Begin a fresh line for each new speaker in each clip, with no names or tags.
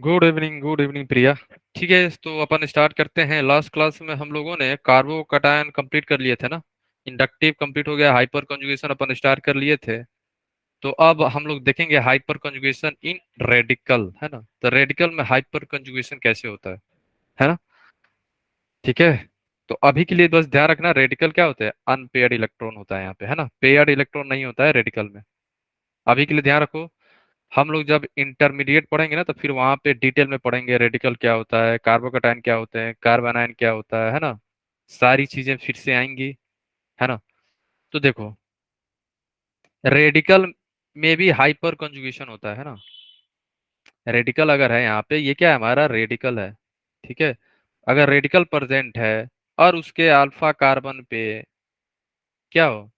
Good evening प्रिया। ठीक है, तो अपन स्टार्ट करते हैं। लास्ट क्लास में हम लोगों ने कार्बो कटायन कंप्लीट कर लिए थे ना। इंडक्टिव कंप्लीट हो गया, हाइपर कंजुगेशन अपन स्टार्ट कर लिए थे। तो अब हम लोग देखेंगे हाइपर कंजुगेशन इन रेडिकल, है ना। तो रेडिकल में हाइपर कंजुगेशन कैसे होता है ना। ठीक है। तो अभी के लिए बस ध्यान रखना, रेडिकल क्या होता है, अनपेयर्ड इलेक्ट्रॉन होता है यहाँ पे, है ना। पेयर्ड इलेक्ट्रॉन नहीं होता है रेडिकल में। अभी के लिए ध्यान रखो। हम लोग जब इंटरमीडिएट पढ़ेंगे ना, तो फिर वहां पे डिटेल में पढ़ेंगे रेडिकल क्या होता है, कार्बोकैटायन क्या होते हैं, कार्बोनाइन क्या होता है ना। सारी चीजें फिर से आएंगी, है ना। तो देखो, रेडिकल में भी हाइपर कंजुगेशन होता है ना। रेडिकल अगर है यहाँ पे, ये क्या है, हमारा रेडिकल है। ठीक है। अगर रेडिकल प्रेजेंट है और उसके अल्फा कार्बन पे क्या हो,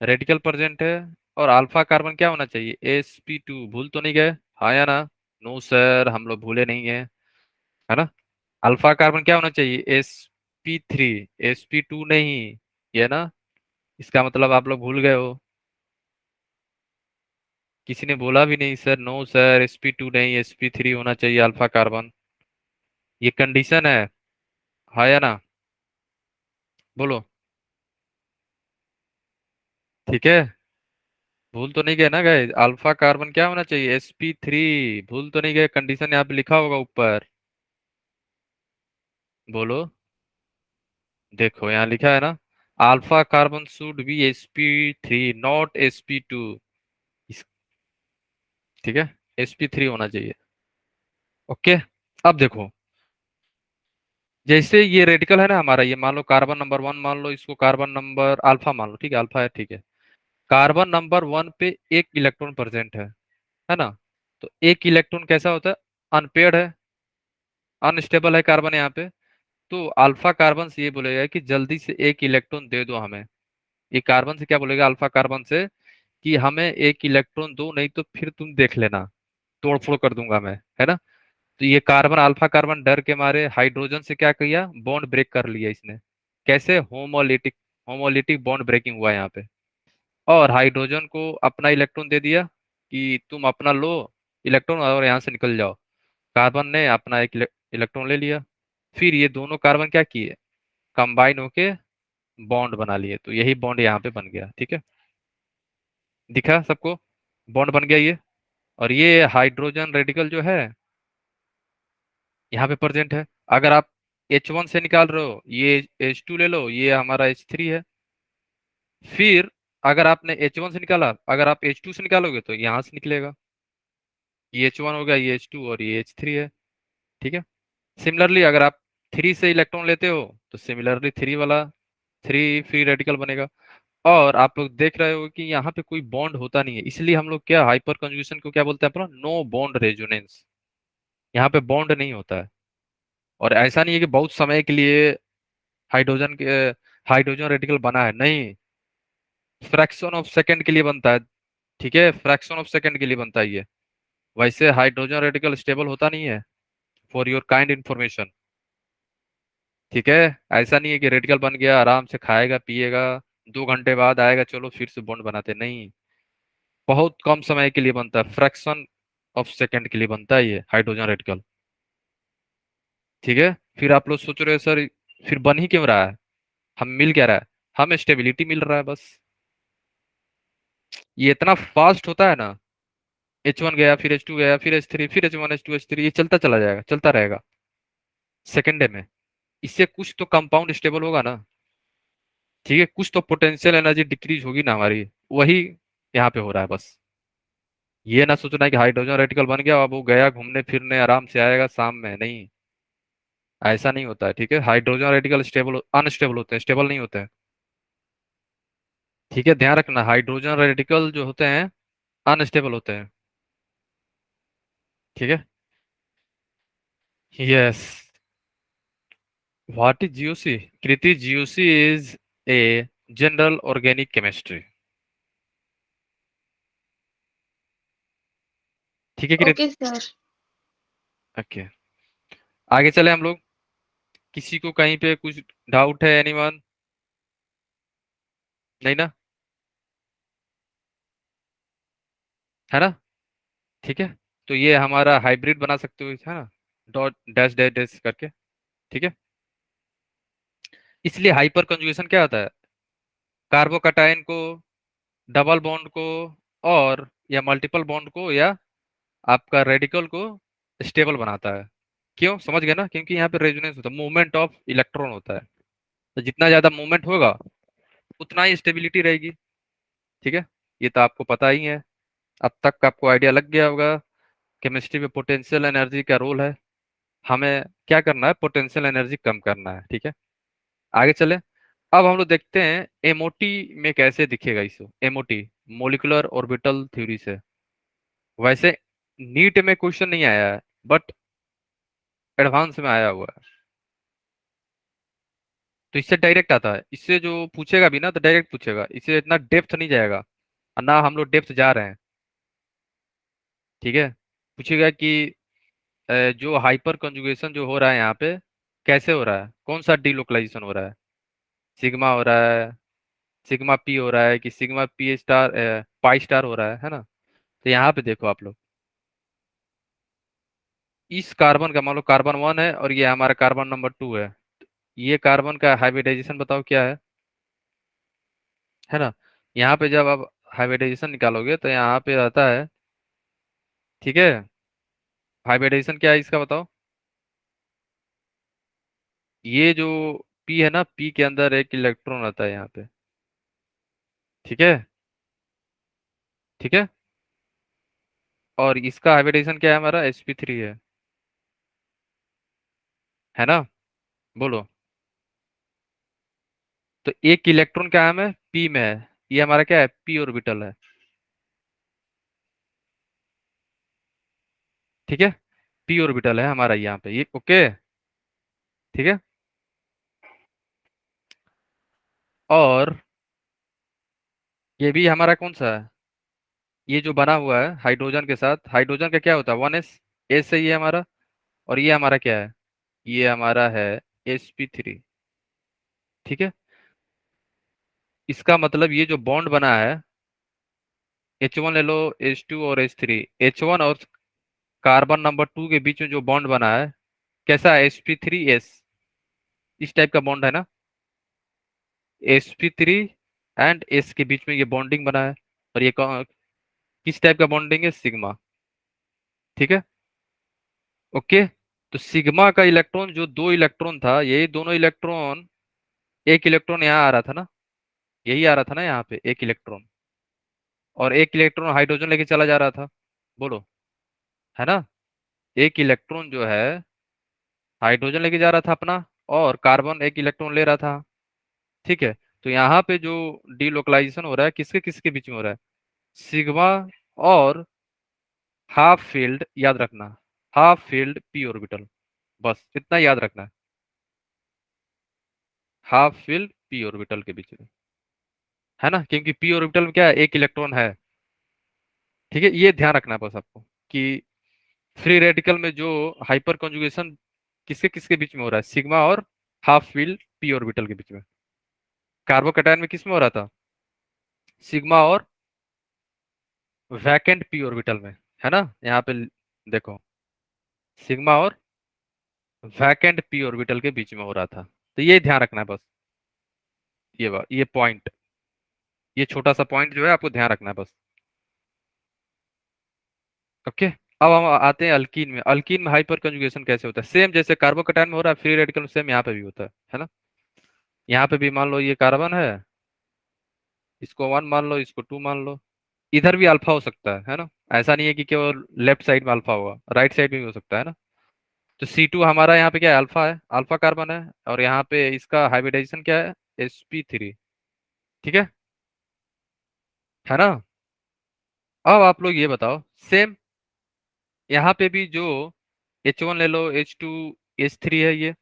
रेडिकल प्रेजेंट है और अल्फा कार्बन क्या होना चाहिए, sp2। भूल तो नहीं गए? हाँ या ना? नो सर, हम लोग भूले नहीं है, है ना। अल्फा कार्बन क्या होना चाहिए, sp3। sp2 नहीं, ये ना। इसका मतलब आप लोग भूल गए हो। किसी ने बोला भी नहीं सर, नो सर, sp2 नहीं, sp3 होना चाहिए अल्फा कार्बन। ये कंडीशन है या ना? बोलो। ठीक है। भूल तो नहीं गए ना गए, अल्फा कार्बन क्या होना चाहिए, sp3। भूल तो नहीं गए, कंडीशन यहाँ पे लिखा होगा ऊपर। बोलो। देखो यहाँ लिखा है ना, alpha carbon should be sp3 not sp2। ठीक है, sp3 होना चाहिए। ओके। अब देखो, जैसे ये रेडिकल है ना हमारा, ये मान लो कार्बन नंबर 1 मान लो, इसको कार्बन नंबर अल्फा मान लो, ठीक है, अल्फा है, ठीक है। कार्बन नंबर 1 पे एक इलेक्ट्रॉन प्रेजेंट है ना। तो एक इलेक्ट्रॉन कैसा होता है, अनपेयर्ड है, अनस्टेबल है कार्बन यहाँ पे। तो अल्फा कार्बन से ये बोलेगा कि जल्दी से एक इलेक्ट्रॉन दे दो हमें। ये कार्बन से क्या बोलेगा, अल्फा कार्बन से, कि हमें एक इलेक्ट्रॉन दो, नहीं तो फिर तुम देख लेना, तोड़ फोड़ कर दूंगा मैं, है ना। तो ये कार्बन, अल्फा कार्बन डर के मारे हाइड्रोजन से क्या किया, बॉन्ड ब्रेक कर लिया इसने। कैसे, होमोलिटिक, होमोलिटिक बॉन्ड ब्रेकिंग हुआ यहाँ पे। और हाइड्रोजन को अपना इलेक्ट्रॉन दे दिया कि तुम अपना लो इलेक्ट्रॉन और यहाँ से निकल जाओ। कार्बन ने अपना एक इलेक्ट्रॉन ले लिया। फिर ये दोनों कार्बन क्या किए, कंबाइन होके बॉन्ड बना लिए। तो यही बॉन्ड यहाँ पे बन गया, ठीक है। दिखा सबको, बॉन्ड बन गया ये। और ये हाइड्रोजन रेडिकल जो है यहाँ पे प्रेजेंट है। अगर आप H1 से निकाल रहे हो, ये H2 ले लो, ये हमारा H3 है। फिर अगर आपने H1 से निकाला, अगर आप H2 से निकालोगे तो यहाँ से निकलेगा, ये H1 हो गया, ये H2 और ये H3 है। ठीक है। सिमिलरली अगर आप 3 से इलेक्ट्रॉन लेते हो, तो सिमिलरली 3 वाला, 3 फ्री रेडिकल बनेगा। और आप लोग देख रहे हो कि यहाँ पे कोई बॉन्ड होता नहीं है, इसलिए हम लोग क्या, हाइपर कंजुगेशन को क्या बोलते हैं अपना, नो बॉन्ड रेजोनेंस। यहाँ पे बॉन्ड नहीं होता है। और ऐसा नहीं है कि बहुत समय के लिए हाइड्रोजन के हाइड्रोजन रेडिकल बना है, नहीं। फ्रैक्शन ऑफ सेकंड के लिए बनता है। ठीक है, फ्रैक्शन ऑफ सेकंड के लिए बनता है ये। वैसे हाइड्रोजन रेडिकल स्टेबल होता नहीं है, फॉर योर काइंड इंफॉर्मेशन। ठीक है। ऐसा नहीं है कि रेडिकल बन गया आराम से खाएगा पिएगा, 2 घंटे बाद आएगा चलो फिर से बॉन्ड बनाते, नहीं। बहुत कम समय के लिए बनता है, फ्रैक्शन ऑफ सेकंड के लिए बनता है ये हाइड्रोजन रेडिकल। ठीक है। फिर आप लोग सोच रहे हो सर, फिर बन ही क्यों रहा है, हम मिल क्या रहा है, हमें स्टेबिलिटी मिल रहा है बस। ये इतना फास्ट होता है ना, H1 गया, फिर H2 गया, फिर H3, फिर H1 H2 H3, ये चलता चला जाएगा, चलता रहेगा सेकेंड में। इससे कुछ तो कंपाउंड स्टेबल होगा ना। ठीक है, कुछ तो पोटेंशियल एनर्जी डिक्रीज होगी ना हमारी, वही यहाँ पे हो रहा है बस। ये ना सोचना है कि हाइड्रोजन रेडिकल बन गया अब वो गया घूमने फिरने आराम से आएगा शाम में, नहीं। ऐसा नहीं होता है, ठीक है। हाइड्रोजन रेडिकल स्टेबल अनस्टेबल होते हैं, स्टेबल नहीं होते हैं। ठीक है, ध्यान रखना, हाइड्रोजन रेडिकल जो होते हैं अनस्टेबल होते हैं। ठीक है। Yes. What is GOC, Kriti, GOC is a general organic chemistry. ठीक है कृति।
Okay sir.
ओके, आगे चले हम लोग। किसी को कहीं पे कुछ डाउट है, एनीवन? नहीं ना, है ना। ठीक है। तो ये हमारा हाइब्रिड बना सकते हो, है ना, डॉट डैश डैश डैश करके। ठीक है। इसलिए हाइपर कंजुगेशन क्या होता है, कार्बोकटायन को, डबल बॉन्ड को, और या मल्टीपल बॉन्ड को, या आपका रेडिकल को स्टेबल बनाता है। क्यों, समझ गए ना, क्योंकि यहाँ पे रेजोनेंस होता है, मूवमेंट ऑफ इलेक्ट्रॉन होता है। तो जितना ज्यादा मूवमेंट होगा उतना ही स्टेबिलिटी रहेगी। ठीक है। ये तो आपको पता ही है, अब तक आपको आइडिया लग गया होगा केमिस्ट्री में पोटेंशियल एनर्जी का रोल है। हमें क्या करना है, पोटेंशियल एनर्जी कम करना है। ठीक है। आगे चले। अब हम लोग देखते हैं एमओटी में कैसे दिखेगा इसको, एमओटी, मोलिकुलर ऑर्बिटल थ्योरी से। वैसे नीट में क्वेश्चन नहीं आया है, बट एडवांस में आया हुआ है। तो इससे डायरेक्ट आता है, इससे जो पूछेगा भी ना तो डायरेक्ट पूछेगा, इससे इतना डेप्थ नहीं जाएगा, और ना हम लोग डेप्थ जा रहे हैं। ठीक है। पूछेगा कि जो हाइपर कंजुगेशन जो हो रहा है यहाँ पे, कैसे हो रहा है, कौन सा डीलोकलाइजेशन हो रहा है, सिग्मा हो रहा है, सिग्मा पी हो रहा है, कि sigma P star, pi star हो रहा है ना। तो यहाँ पे देखो आप लोग, इस कार्बन का मान लो कार्बन 1 है और ये हमारा कार्बन नंबर 2 है। ये कार्बन का हाइब्रिडाइजेशन बताओ क्या है ना। यहाँ पे जब आप हाइब्रिडाइजेशन निकालोगे तो यहाँ पे आता है, ठीक है, हाइब्रिडाइजेशन क्या है इसका बताओ। ये जो पी है ना, पी के अंदर एक इलेक्ट्रॉन आता है यहाँ पे। ठीक है। ठीक है। और इसका हाइब्रिडाइजेशन क्या है, हमारा sp3 है। है ना, बोलो। तो एक इलेक्ट्रॉन क्या है, पी में है, ये हमारा क्या है, पी ऑर्बिटल है। ठीक है। पी ऑर्बिटल है हमारा यहाँ पे, ये ओके। ठीक है। और ये भी हमारा कौन सा है, ये जो बना हुआ है हाइड्रोजन के साथ, हाइड्रोजन का क्या होता है, 1s, एस है ये हमारा। और ये हमारा क्या है, ये हमारा है sp3। ठीक है। इसका मतलब ये जो बॉन्ड बना है, H1 ले लो, H2 और H3, H1 और कार्बन नंबर 2 के बीच में जो बॉन्ड बना है, कैसा है, sp3s, इस टाइप का बॉन्ड है ना, sp3 एंड s के बीच में ये बॉन्डिंग बना है। और ये किस टाइप का बॉन्डिंग है, सिग्मा। ठीक है। ओके। तो सिग्मा का इलेक्ट्रॉन, जो दो इलेक्ट्रॉन था, यही दोनों इलेक्ट्रॉन, एक इलेक्ट्रॉन यहाँ आ रहा था ना, यही आ रहा था ना यहाँ पे एक इलेक्ट्रॉन, और एक इलेक्ट्रॉन हाइड्रोजन लेके चला जा रहा था, बोलो, है ना। एक इलेक्ट्रॉन जो है हाइड्रोजन लेके जा रहा था अपना, और कार्बन एक इलेक्ट्रॉन ले रहा था। ठीक है। तो यहाँ पे जो डीलोकलाइजेशन हो रहा है, किसके किसके बीच में हो रहा है, सिग्मा और हाफ फील्ड, याद रखना, हाफ फील्ड पी ऑर्बिटल, बस इतना याद रखना है, हाफ फील्ड पी ऑर्बिटल के बीच में, है ना, क्योंकि पी ऑर्बिटल में क्या है, एक इलेक्ट्रॉन है। ठीक है, ये ध्यान रखना है बस आपको, कि फ्री रेडिकल में जो हाइपर कंजुगेशन किसके किसके बीच में हो रहा है, सिग्मा और हाफ फील्ड पी ऑर्बिटल के बीच में। कार्बोकैटायन में किस में हो रहा था, सिग्मा और वैकेंट पी ऑर्बिटल में, है ना, यहाँ पे देखो, सिग्मा और वैकेंट पी ऑर्बिटल के बीच में हो रहा था। तो ये ध्यान रखना है बस, ये पॉइंट, ये छोटा सा पॉइंट जो है आपको ध्यान रखना है बस। ओके। अब हम आते हैं अल्कीन में। अल्कीन में हाइपर कंजुगेशन कैसे होता है, सेम जैसे कार्बोकैटायन में हो रहा है फ्री रेडिकल, सेम यहाँ पे भी होता है ना। यहाँ पे भी मान लो ये कार्बन है, इसको 1 मान लो, इसको 2 मान लो। इधर भी अल्फा हो सकता है ना, ऐसा नहीं है कि केवल लेफ्ट साइड में अल्फा होगा, राइट साइड में भी हो सकता है ना। तो C2 हमारा यहाँ पे क्या है, अल्फा है, अल्फा कार्बन है, और यहाँ पे इसका हाइब्रिडाइजेशन क्या है, sp3। ठीक है। है ना। अब आप लोग ये बताओ, सेम यहाँ पे भी जो H1 ले लो, H2, H3 है ये,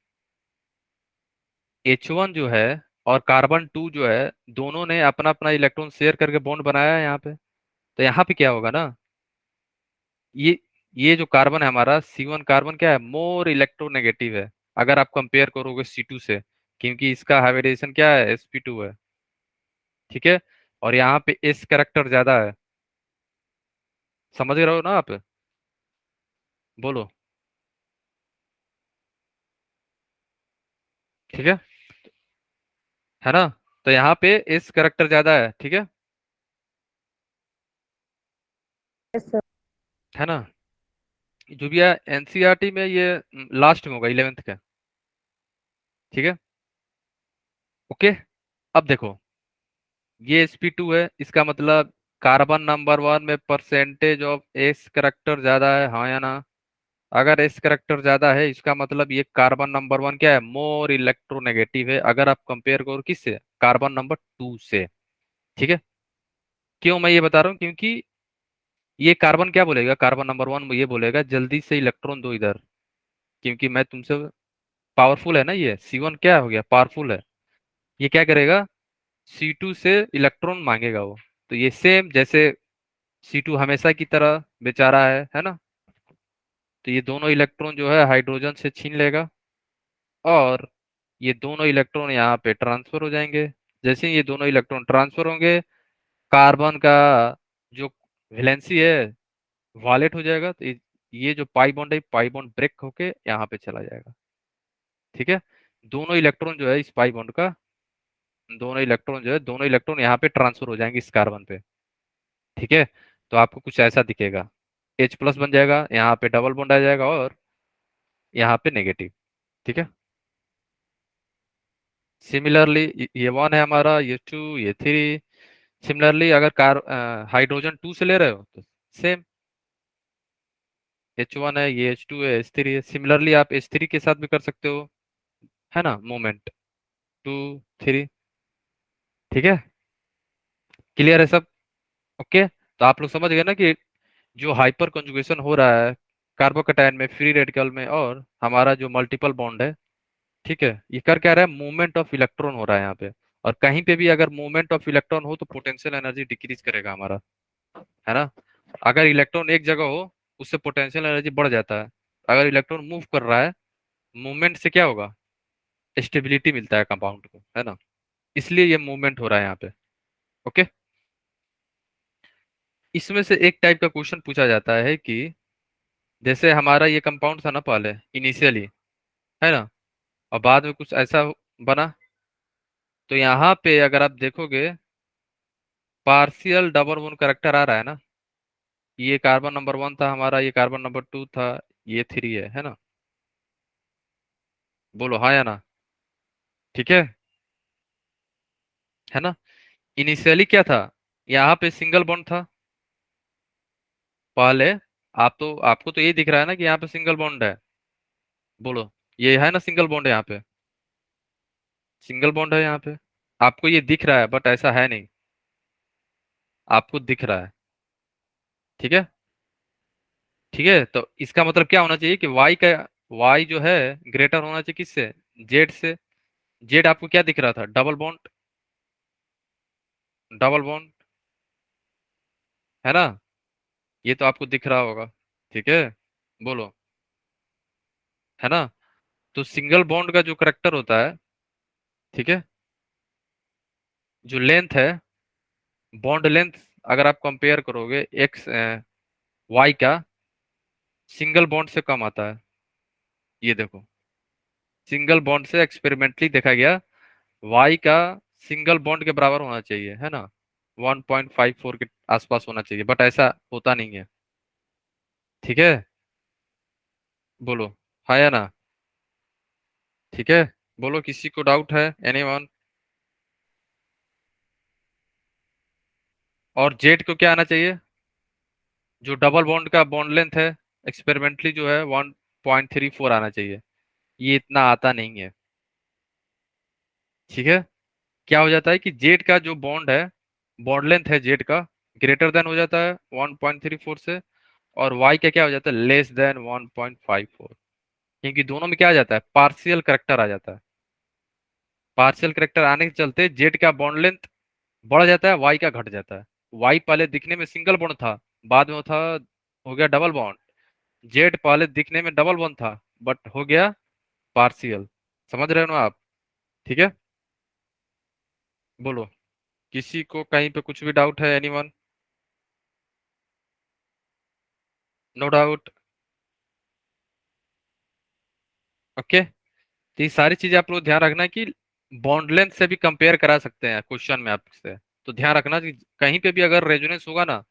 H1 जो है और कार्बन 2 जो है, दोनों ने अपना अपना इलेक्ट्रॉन शेयर करके बॉन्ड बनाया है यहाँ पे। तो यहाँ पे क्या होगा ना, ये ये जो कार्बन है हमारा C1 कार्बन, क्या है, मोर इलेक्ट्रोनेगेटिव है, अगर आप कंपेयर करोगे C2 से, क्योंकि इसका हाइब्रिडेशन क्या है, sp2 है। ठीक है। और यहाँ पे s कैरेक्टर ज्यादा है, समझ रहे हो ना आप। बोलो। ठीक है। है ना? तो यहाँ पे एस करेक्टर ज्यादा है, ठीक है।
Yes sir.
है ना? जो भी है एनसीईआरटी में ये लास्ट में होगा 11th का। ठीक है। ओके। अब देखो, ये sp2 है, इसका मतलब कार्बन नंबर वन में परसेंटेज ऑफ एस करेक्टर ज्यादा है, हाँ या ना? अगर एस करेक्टर ज्यादा है, इसका मतलब ये कार्बन नंबर वन क्या है, मोर इलेक्ट्रोनेगेटिव है, अगर आप कंपेयर करो किससे, कार्बन नंबर टू से। ठीक है। क्यों मैं ये बता रहा हूँ, क्योंकि ये कार्बन क्या बोलेगा, कार्बन नंबर वन ये बोलेगा जल्दी से इलेक्ट्रॉन दो इधर, क्योंकि मैं तुमसे पावरफुल है ना, ये C1 क्या हो गया, पावरफुल है। ये क्या करेगा, C2 से इलेक्ट्रॉन मांगेगा वो। तो ये सेम जैसे C2 हमेशा की तरह बेचारा है ना? तो ये दोनों इलेक्ट्रॉन जो है हाइड्रोजन से छीन लेगा, और ये दोनों इलेक्ट्रॉन यहाँ पे ट्रांसफर हो जाएंगे। जैसे ही ये दोनों इलेक्ट्रॉन ट्रांसफर होंगे, कार्बन का जो वैलेंसी है वालेट हो जाएगा, तो ये जो पाई बॉन्ड है, पाई बॉन्ड ब्रेक होके यहाँ पे चला जाएगा। ठीक है। दोनों इलेक्ट्रॉन जो है इस पाई बॉन्ड का, दोनों इलेक्ट्रॉन यहाँ पे ट्रांसफर हो जाएंगे इस कार्बन पे। ठीक है। तो आपको कुछ ऐसा दिखेगा, H प्लस बन जाएगा, यहाँ पे डबल बॉन्ड आ जाएगा, और यहाँ पे नेगेटिव। ठीक है। सिमिलरली ये वन है हमारा, ये टू, ये थ्री। सिमिलरली अगर कार हाइड्रोजन टू से ले रहे हो तो सेम, H1 है, ये H2 है, H3 है। सिमिलरली आप H3 के साथ भी कर सकते हो, है ना, मोमेंट टू, थ्री। ठीक है। क्लियर है सब? ओके। तो आप लोग समझ गए ना कि जो हाइपर कंजुगेशन हो रहा है कार्बोकैटायन में, फ्री रेडिकल में, और हमारा जो मल्टीपल बॉन्ड है, ठीक है, ये कर क्या रहा है, मूवमेंट ऑफ इलेक्ट्रॉन हो रहा है यहाँ पे। और कहीं पे भी अगर मूवमेंट ऑफ इलेक्ट्रॉन हो तो पोटेंशियल एनर्जी डिक्रीज करेगा हमारा, है ना? अगर इलेक्ट्रॉन एक जगह हो, उससे पोटेंशियल एनर्जी बढ़ जाता है। अगर इलेक्ट्रॉन मूव कर रहा है, मूवमेंट से क्या होगा, स्टेबिलिटी मिलता है कंपाउंड को, है ना? इसलिए ये मूवमेंट हो रहा है यहाँ पे। ओके। इसमें से एक टाइप का क्वेश्चन पूछा जाता है कि जैसे हमारा ये कंपाउंड था ना पहले इनिशियली, है ना, और बाद में कुछ ऐसा बना, तो यहाँ पे अगर आप देखोगे पार्शियल डबल बॉन्ड करेक्टर आ रहा है ना, ये कार्बन नंबर वन था हमारा, ये कार्बन नंबर टू था, ये थ्री है ना? बोलो हाँ या ना? ठीक है। है ना? इनिशियली क्या था, यहाँ पे सिंगल बॉन्ड था पहले। आप तो आपको तो ये दिख रहा है ना कि यहाँ पे सिंगल बॉन्ड है। बोलो, ये है ना सिंगल बॉन्ड है यहाँ पे, सिंगल बॉन्ड है यहाँ पे। आपको ये दिख रहा है बट ऐसा है नहीं, आपको दिख रहा है। ठीक है। ठीक है, तो इसका मतलब क्या होना चाहिए कि वाई का, वाई जो है ग्रेटर होना चाहिए किससे, जेड से। जेड आपको क्या दिख रहा था, डबल बॉन्ड, डबल बॉन्ड, है ना? ये तो आपको दिख रहा होगा। ठीक है। बोलो, है ना? तो सिंगल बॉन्ड का जो करेक्टर होता है, ठीक है, जो लेंथ है, बॉन्ड लेंथ, अगर आप कंपेयर करोगे एक्स वाई का, सिंगल बॉन्ड से कम आता है। ये देखो, सिंगल बॉन्ड से एक्सपेरिमेंटली देखा गया, वाई का सिंगल बॉन्ड के बराबर होना चाहिए, है ना? 1.54 के आसपास होना चाहिए, बट ऐसा होता नहीं है। ठीक है। बोलो हाँ या ना? ठीक है। बोलो, किसी को डाउट है, एनीवन? और जेड को क्या आना चाहिए, जो डबल बॉन्ड का बॉन्ड लेंथ है, एक्सपेरिमेंटली जो है 1.34 आना चाहिए। ये इतना आता नहीं है। ठीक है। क्या हो जाता है कि जेड का जो बॉन्ड है, बॉन्ड लेंथ है जेड का, ग्रेटर देन हो जाता है 1.34 से, और वाई का क्या हो जाता है, लेस देन 1.54। क्योंकि दोनों में क्या आ जाता है, पार्शियल करेक्टर आ जाता है। पार्शियल करेक्टर आने के चलते जेड का बॉन्ड लेंथ बढ़ जाता है, वाई का घट जाता है। वाई पहले दिखने में सिंगल बॉन्ड था, बाद में वो था, हो गया डबल बॉन्ड। जेड पहले दिखने में डबल बॉन्ड था, बट हो गया पार्शियल। समझ रहे हो ना आप? ठीक है। बोलो, किसी को कहीं पे कुछ भी डाउट है, एनीवन? No doubt? ओके। तो ये सारी चीजें आप लोग ध्यान रखना कि बॉन्ड लेंथ से भी कंपेयर करा सकते हैं क्वेश्चन में आपसे। तो ध्यान रखना कि कहीं पे भी अगर रेजोनेंस होगा ना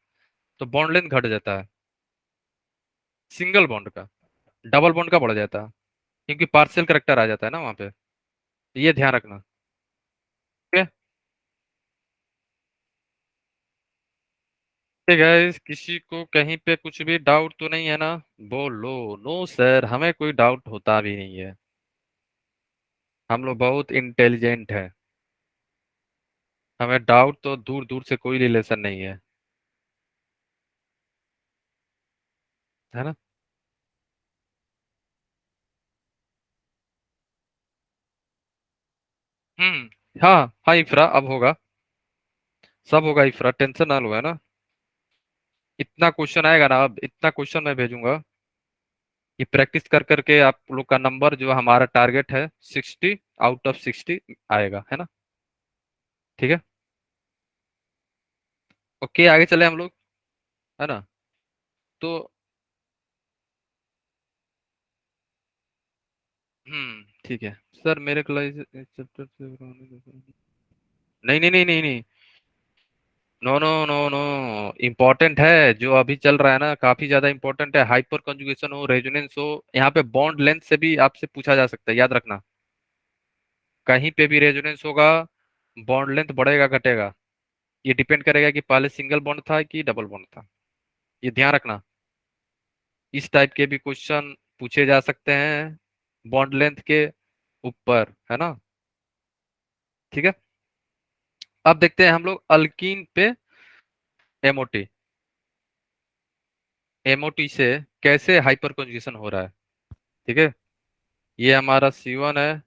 तो बॉन्ड लेंथ घट जाता है सिंगल बॉन्ड का, डबल बॉन्ड का बढ़ जाता है, क्योंकि पार्शियल करेक्टर आ जाता है ना वहां पे। तो ये ध्यान रखना। ठीक है गाइस, किसी को कहीं पे कुछ भी डाउट तो नहीं है ना? बोलो। नो सर, हमें कोई डाउट होता भी नहीं है। हम लोग बहुत इंटेलिजेंट है। हमें डाउट तो दूर दूर से कोई रिलेशन नहीं है। है ना? हाँ हाँ इफ्रा, अब होगा। सब होगा इफ्रा, टेंशन ना लो, है ना? इतना क्वेश्चन आएगा ना, अब इतना क्वेश्चन मैं भेजूंगा कि प्रैक्टिस कर करके आप लोग का नंबर जो हमारा टारगेट है 60 आउट ऑफ 60 आएगा, है ना? ठीक है। ओके, आगे चले हम लोग, है ना? तो ठीक है। सर मेरे क्लास चैप्टर से नहीं नहीं नहीं नहीं नहीं, no no no no, important है जो अभी चल रहा है ना, काफी ज्यादा इम्पोर्टेंट है। हाइपर कंजुगेशन हो, रेजोनेंस हो, यहाँ पे बॉन्ड लेंथ से भी आपसे पूछा जा सकता है, याद रखना। कहीं पे भी रेजोनेंस होगा, बॉन्ड लेंथ बढ़ेगा घटेगा, ये डिपेंड करेगा कि पहले सिंगल बॉन्ड था कि डबल बॉन्ड था। ये ध्यान रखना। इस टाइप के भी क्वेश्चन पूछे जा सकते हैं बॉन्ड लेंथ के ऊपर, है ना? ठीक है। अब देखते हैं हम लोग अल्कीन पे एमओटी। एमओटी से कैसे हाइपर कंजुगेशन हो रहा है। ठीक है। ये हमारा C1 है,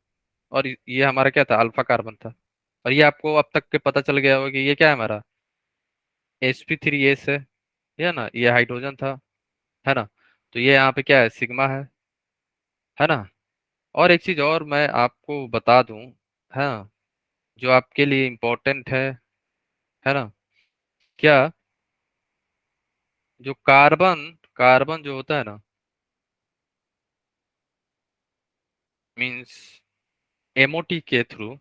और ये हमारा क्या था, अल्फा कार्बन था। और ये आपको अब तक के पता चल गया होगा कि ये क्या है, हमारा sp3s है। ये है ना, ये हाइड्रोजन था, है ना? तो ये यहाँ पे क्या है, सिग्मा है ना? और एक चीज और मैं आपको बता दूं, है ना, जो आपके लिए इम्पोर्टेंट है ना? क्या? जो कार्बन कार्बन जो होता है ना, मींस एमओटी के थ्रू,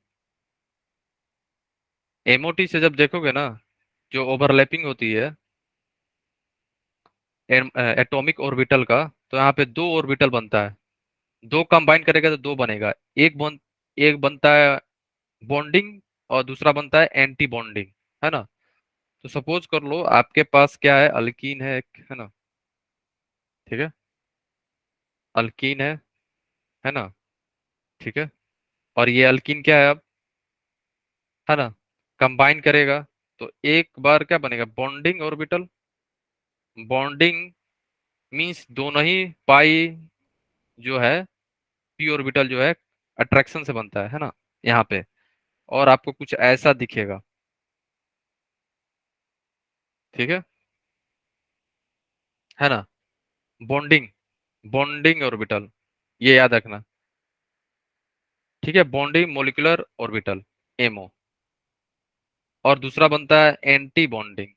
एमओटी से जब देखोगे ना, जो ओवरलैपिंग होती है एटॉमिक ऑर्बिटल का, तो यहाँ पे दो ऑर्बिटल बनता है। दो कंबाइन करेगा तो दो बनेगा। एक बनता है बॉन्डिंग, और दूसरा बनता है एंटी बॉन्डिंग, है ना? तो सपोज कर लो आपके पास क्या है, अल्कीन है एक, है ना? ठीक है। अल्कीन है ना? ठीक है। और ये अल्कीन क्या है अब, है ना? कंबाइन करेगा तो एक बार क्या बनेगा, बॉन्डिंग ऑर्बिटल। बॉन्डिंग मींस दोनों ही पाई जो है, पी ऑर्बिटल जो है अट्रैक्शन से बनता है ना, यहाँ पे। और आपको कुछ ऐसा दिखेगा। ठीक है। है ना? बॉन्डिंग बॉन्डिंग ऑर्बिटल, ये याद रखना। ठीक है, बॉन्डिंग मोलिकुलर ऑर्बिटल, एमओ। और दूसरा बनता है एंटी बॉन्डिंग।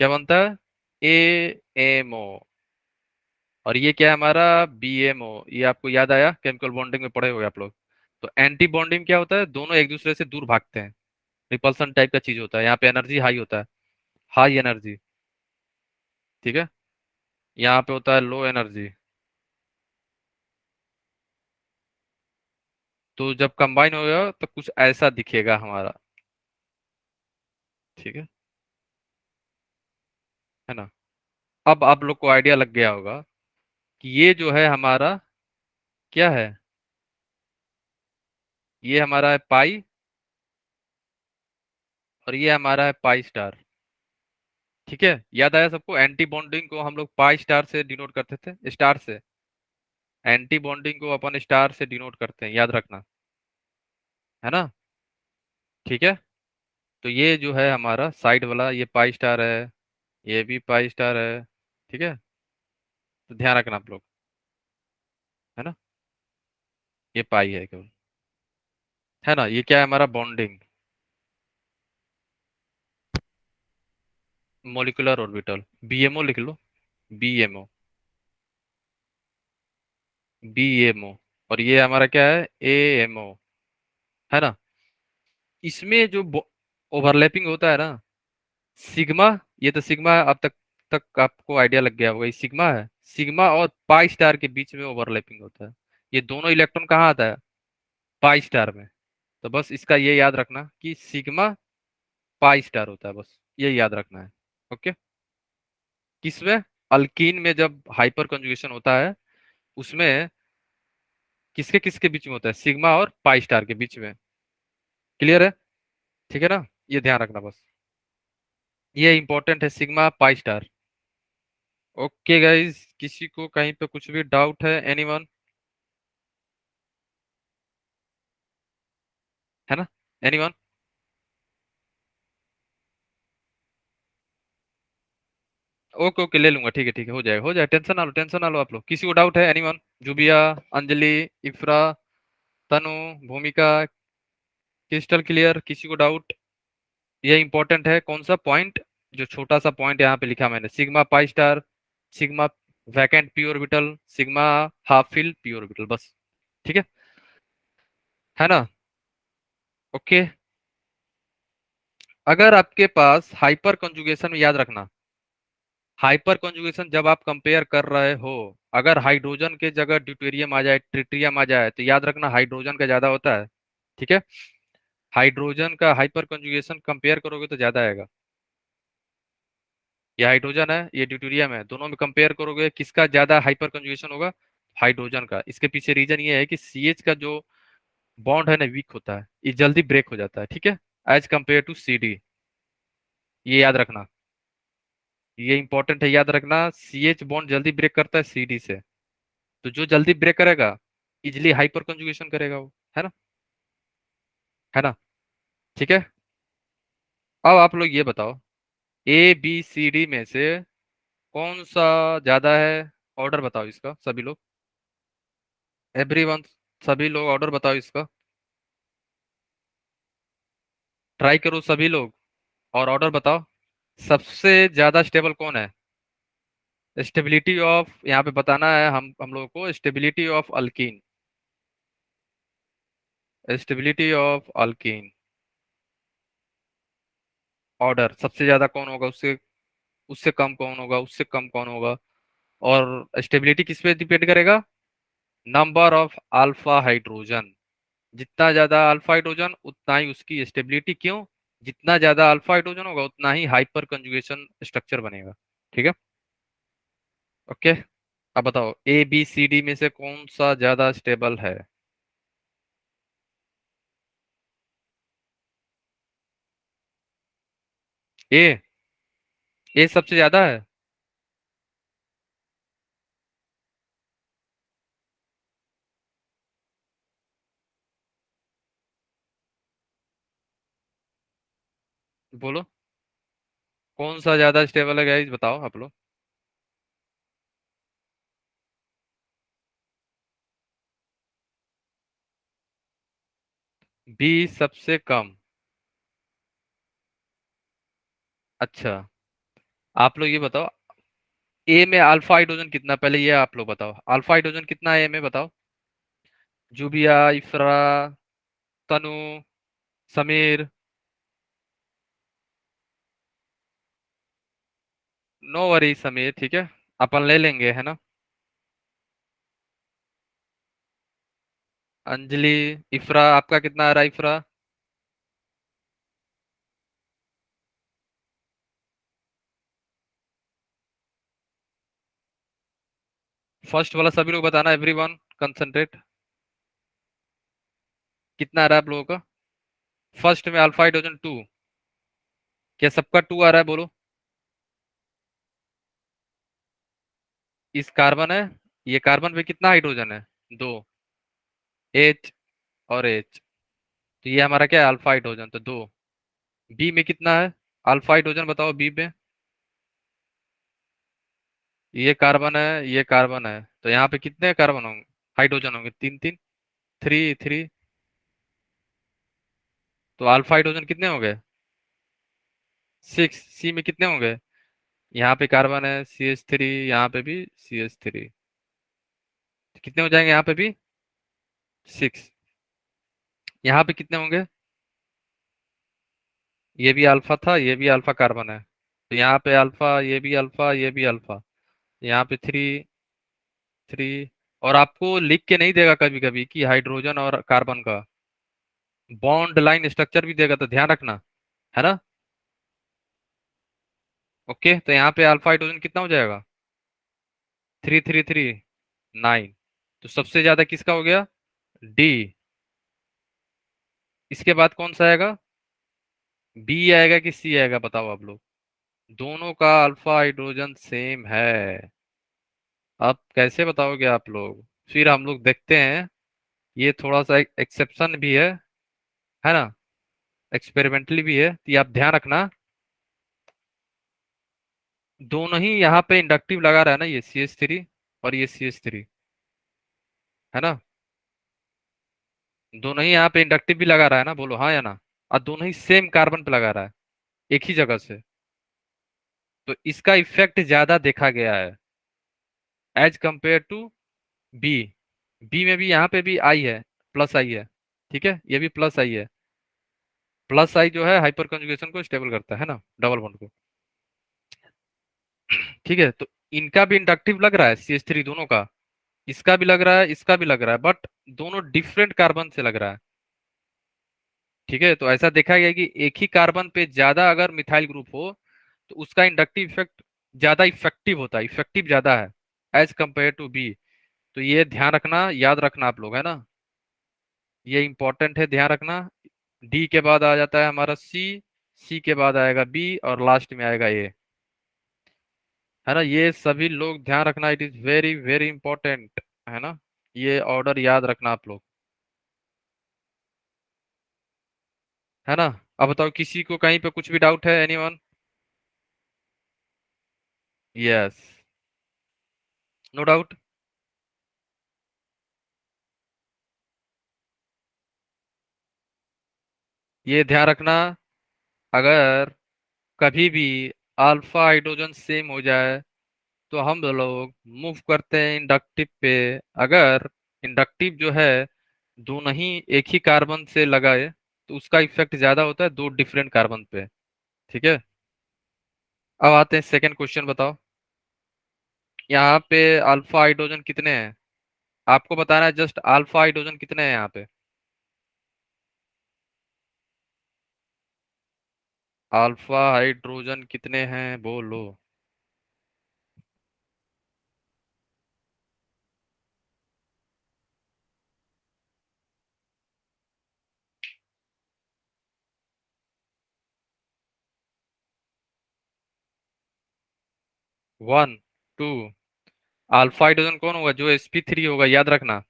क्या बनता है? ए एमओ। और ये क्या है हमारा, बीएमओ। ये आपको याद आया, केमिकल बॉन्डिंग में पढ़े होंगे आप लोग। तो एंटी बॉन्डिंग क्या होता है, दोनों एक दूसरे से दूर भागते हैं। रिपल्सन टाइप का चीज होता है, यहाँ पे एनर्जी हाई होता है, हाई एनर्जी। ठीक है। यहाँ पे होता है लो एनर्जी। तो जब कंबाइन होगा तो कुछ ऐसा दिखेगा हमारा। ठीक है। है ना? अब आप लोग को आइडिया लग गया होगा कि ये जो है हमारा क्या है, ये हमारा है पाई, और ये हमारा है पाई स्टार। ठीक है, याद आया सबको? एंटी बॉन्डिंग को हम लोग पाई स्टार से डिनोट करते थे, स्टार से। एंटी बॉन्डिंग को अपन स्टार से डिनोट करते हैं, याद रखना, है ना? ठीक है। तो ये जो है हमारा साइड वाला, ये पाई स्टार है, ये भी पाई स्टार है। ठीक है। तो ध्यान रखना आप लोग, है ना? ये पाई है केवल, है ना? ये क्या है हमारा, बॉन्डिंग मोलिकुलर ऑर्बिटल, बीएमओ लिख लो। BMO, BMO. और ये हमारा क्या है, AMO, है ना। इसमें जो ओवरलैपिंग होता है ना, सिग्मा, ये तो सिग्मा है, अब तक तक आपको आइडिया लग गया होगा, ये सिग्मा है। सिग्मा और पाई स्टार के बीच में ओवरलैपिंग होता है। ये दोनों इलेक्ट्रॉन कहाँ आता है, पाई स्टार में। तो बस इसका ये याद रखना कि सिग्मा पाई स्टार होता है, बस ये याद रखना है। ओके। किसमें, अल्कीन में जब हाइपर कंजुगेशन होता है, उसमें किसके किसके बीच में होता है, सिग्मा और पाई स्टार के बीच में। क्लियर है, ठीक है ना, ये ध्यान रखना बस, ये इंपॉर्टेंट है, sigma pi star. Okay guys, किसी को कहीं पे कुछ भी डाउट है, एनीवन, है ना, एनीवन। ओके ओके, ले लूंगा, ठीक है ठीक है, हो जाएगा हो जाएगा, टेंशन ना लो, टेंशन ना लो आप लोग। किसी को डाउट है, एनीवन, जुबिया, अंजलि, इफ्रा, तनु, भूमिका, क्रिस्टल क्लियर, किसी को डाउट। ये इंपॉर्टेंट है, कौन सा पॉइंट, जो छोटा सा पॉइंट यहाँ पे लिखा मैंने, sigma pi star, sigma vacant P orbital, sigma half fill P orbital, बस। ठीक है, है ना। ओके। अगर आपके पास हाइपर कंजुगेशन में, याद रखना, हाइपर कंजुगेशन जब आप कंपेयर कर रहे हो, अगर हाइड्रोजन के जगह ड्यूटेरियम आ जाए, ट्रिटियम आ जाए, तो याद रखना हाइड्रोजन का ज्यादा होता है। ठीक है, हाइड्रोजन का हाइपर कंजुगेशन कंपेयर करोगे तो ज्यादा आएगा। ये हाइड्रोजन है, ये ड्यूटेरियम है, दोनों में कंपेयर करोगे किसका ज्यादा हाइपर कंजुगेशन होगा, हाइड्रोजन का। इसके पीछे रीजन ये है कि CH का जो बॉन्ड है ना, वीक होता है, ये जल्दी ब्रेक हो जाता है, ठीक है, एज कंपेयर टू CD। ये याद रखना, ये इंपॉर्टेंट है, याद रखना, CH बॉन्ड जल्दी ब्रेक करता है CD से। तो जो जल्दी ब्रेक करेगा, इजिली हाइपर कंजुगेशन करेगा वो, है ना, है ना। ठीक है, अब आप लोग ये बताओ, ABCD में से कौन सा ज्यादा है, ऑर्डर बताओ इसका सभी लोग, एवरीवन, सभी लोग ऑर्डर बताओ इसका, ट्राई करो सभी लोग, और ऑर्डर बताओ। सबसे ज्यादा स्टेबल कौन है, स्टेबिलिटी ऑफ, यहाँ पे बताना है हम लोगों को, stability of alkyne, stability of alkyne, order सबसे ज्यादा कौन होगा, उससे उससे कम कौन होगा, उससे कम कौन होगा। और स्टेबिलिटी किस पे डिपेंड करेगा, नंबर ऑफ अल्फा हाइड्रोजन। जितना ज्यादा अल्फा हाइड्रोजन उतना ही उसकी स्टेबिलिटी, क्यों, जितना ज्यादा अल्फा हाइड्रोजन होगा उतना ही हाइपर कंजुगेशन स्ट्रक्चर बनेगा। ठीक है, ओके। अब बताओ, ABCD में से कौन सा ज्यादा स्टेबल है। ए, ए सबसे ज्यादा है, बोलो कौन सा ज्यादा स्टेबल है, गाइस बताओ आप लोग। बी सबसे कम, अच्छा। आप लोग ये बताओ, ए में अल्फा हाइड्रोजन कितना, पहले ये आप लोग बताओ, अल्फा हाइड्रोजन कितना है ए में, बताओ। जुबिया, इफ्रा, तनु, समीर, नो वरी समीर, ठीक है, अपन ले लेंगे, है ना। अंजलि, इफ्रा, आपका कितना आ रहा है, इफ्रा। फर्स्ट वाला सभी लोग बताना, एवरीवन कंसंट्रेट, कितना आ रहा है आप लोगों का। फर्स्ट में अल्फा हाइड्रोजन 2, क्या सबका 2 आ रहा है, बोलो। इस कार्बन है, ये कार्बन पे कितना हाइड्रोजन है, 2, H और H, तो ये हमारा क्या है, अल्फा हाइड्रोजन, तो 2। बी में कितना है, अल्फा हाइड्रोजन बताओ बी में। ये कार्बन है, ये कार्बन है, तो यहाँ पे कितने कार्बन होंगे, हाइड्रोजन होंगे, 3 3, 3 3। तो अल्फा हाइड्रोजन कितने हो गए, 6। सी में कितने होंगे, यहाँ पे कार्बन है, CH3, यहाँ पे भी CH3, कितने हो जाएंगे यहाँ पे भी, सिक्स। यहाँ पे कितने होंगे? ये भी अल्फा था, ये भी अल्फा कार्बन है, तो यहाँ पे अल्फा, ये भी अल्फा, ये भी अल्फा, यहाँ पे थ्री, थ्री। और आपको लिख के नहीं देगा कभी कभी कि हाइड्रोजन और कार्बन का बॉन्ड लाइन स्ट्रक्चर भी देगा, तो ध्यान रखना, है ना। ओके, तो यहाँ पे अल्फा हाइड्रोजन कितना हो जाएगा? Three three three, nine. तो सबसे ज्यादा किसका हो गया? डी। इसके बाद कौन सा आएगा? बी आएगा कि सी आएगा, बताओ आप लोग। दोनों का अल्फा हाइड्रोजन सेम है। अब कैसे बताओगे आप लोग? फिर हम लोग देखते हैं। ये थोड़ा सा एक्सेप्शन भी है ना, एक्सपेरिमेंटली भी है, तो ये आप ध्यान रखना। दोनों ही यहाँ पे इंडक्टिव लगा रहा है ना, ये CH3 और ये CH3, है ना। दोनों ही यहाँ पे इंडक्टिव भी लगा रहा है ना, बोलो हाँ या ना। और दोनों ही सेम कार्बन पे लगा रहा है, एक ही जगह से। तो इसका इफेक्ट ज्यादा देखा गया है as compare to B. B में भी यहाँ पे भी आई है, प्लस आई है, ठीक है, ये भी प्लस आई है। प्लस आई जो है हाइपर कंजुगेशन को स्टेबल करता है ना, डबल बॉन्ड को। ठीक है, तो इनका भी इंडक्टिव लग रहा है CH3 दोनों का। इसका भी लग रहा है, इसका भी लग रहा है, बट दोनों डिफरेंट कार्बन से लग रहा है। ठीक है, तो ऐसा देखा गया कि एक ही कार्बन पे ज्यादा अगर मिथाइल ग्रुप हो तो उसका इंडक्टिव इफेक्ट ज्यादा इफेक्टिव होता है, इफेक्टिव ज्यादा है एज कंपेयर टू बी। तो ये ध्यान रखना, याद रखना आप लोग, है ना। ये इंपॉर्टेंट है, ध्यान रखना। डी के बाद आ जाता है हमारा सी, सी के बाद आएगा बी और लास्ट में आएगा ए, है ना। ये सभी लोग ध्यान रखना, it is very very important, है ना। ये ऑर्डर याद रखना आप लोग, है ना। अब बताओ, किसी को कहीं पे कुछ भी डाउट है? एनीवन? Yes, no doubt. ये ध्यान रखना, अगर कभी भी अल्फा हाइड्रोजन सेम हो जाए तो हम लोग मूव करते हैं इंडक्टिव पे। अगर इंडक्टिव जो है दोनों ही एक ही कार्बन से लगाए तो उसका इफेक्ट ज्यादा होता है दो डिफरेंट कार्बन पे। ठीक है, अब आते हैं सेकंड क्वेश्चन, बताओ। यहाँ पे अल्फा हाइड्रोजन कितने हैं? आपको बताना है जस्ट, अल्फा हाइड्रोजन कितने हैं यहाँ पे। अल्फा हाइड्रोजन कितने हैं, बोलो। 1, 2। अल्फा हाइड्रोजन कौन होगा? जो sp3 होगा, याद रखना।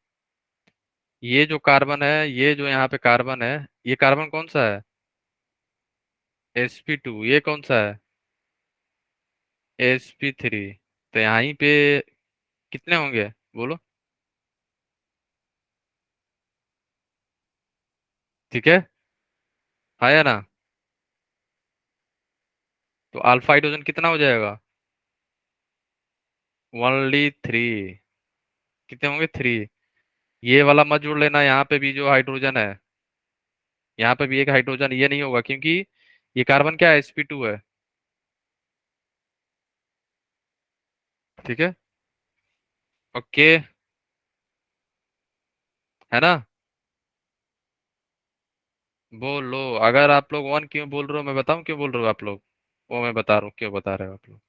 ये जो कार्बन है, ये जो यहाँ पे कार्बन है, ये कार्बन कौन सा है? sp2। ये कौन सा है? sp3। तो यहीं पे कितने होंगे, बोलो। ठीक है, हाँ या ना। तो अल्फा हाइड्रोजन कितना हो जाएगा? Only three. कितने होंगे? थ्री। ये वाला मत जोड़ लेना, यहाँ पे भी जो हाइड्रोजन है, यहाँ पे भी एक हाइड्रोजन, ये नहीं होगा क्योंकि ये कार्बन क्या है? sp2 है। ठीक है, ओके, है ना। बोलो, अगर आप लोग वन क्यों बोल रहे हो, मैं बताऊं क्यों बोल रहे हो आप लोग। वो मैं बता रहा हूँ क्यों बता रहे हो आप लोग।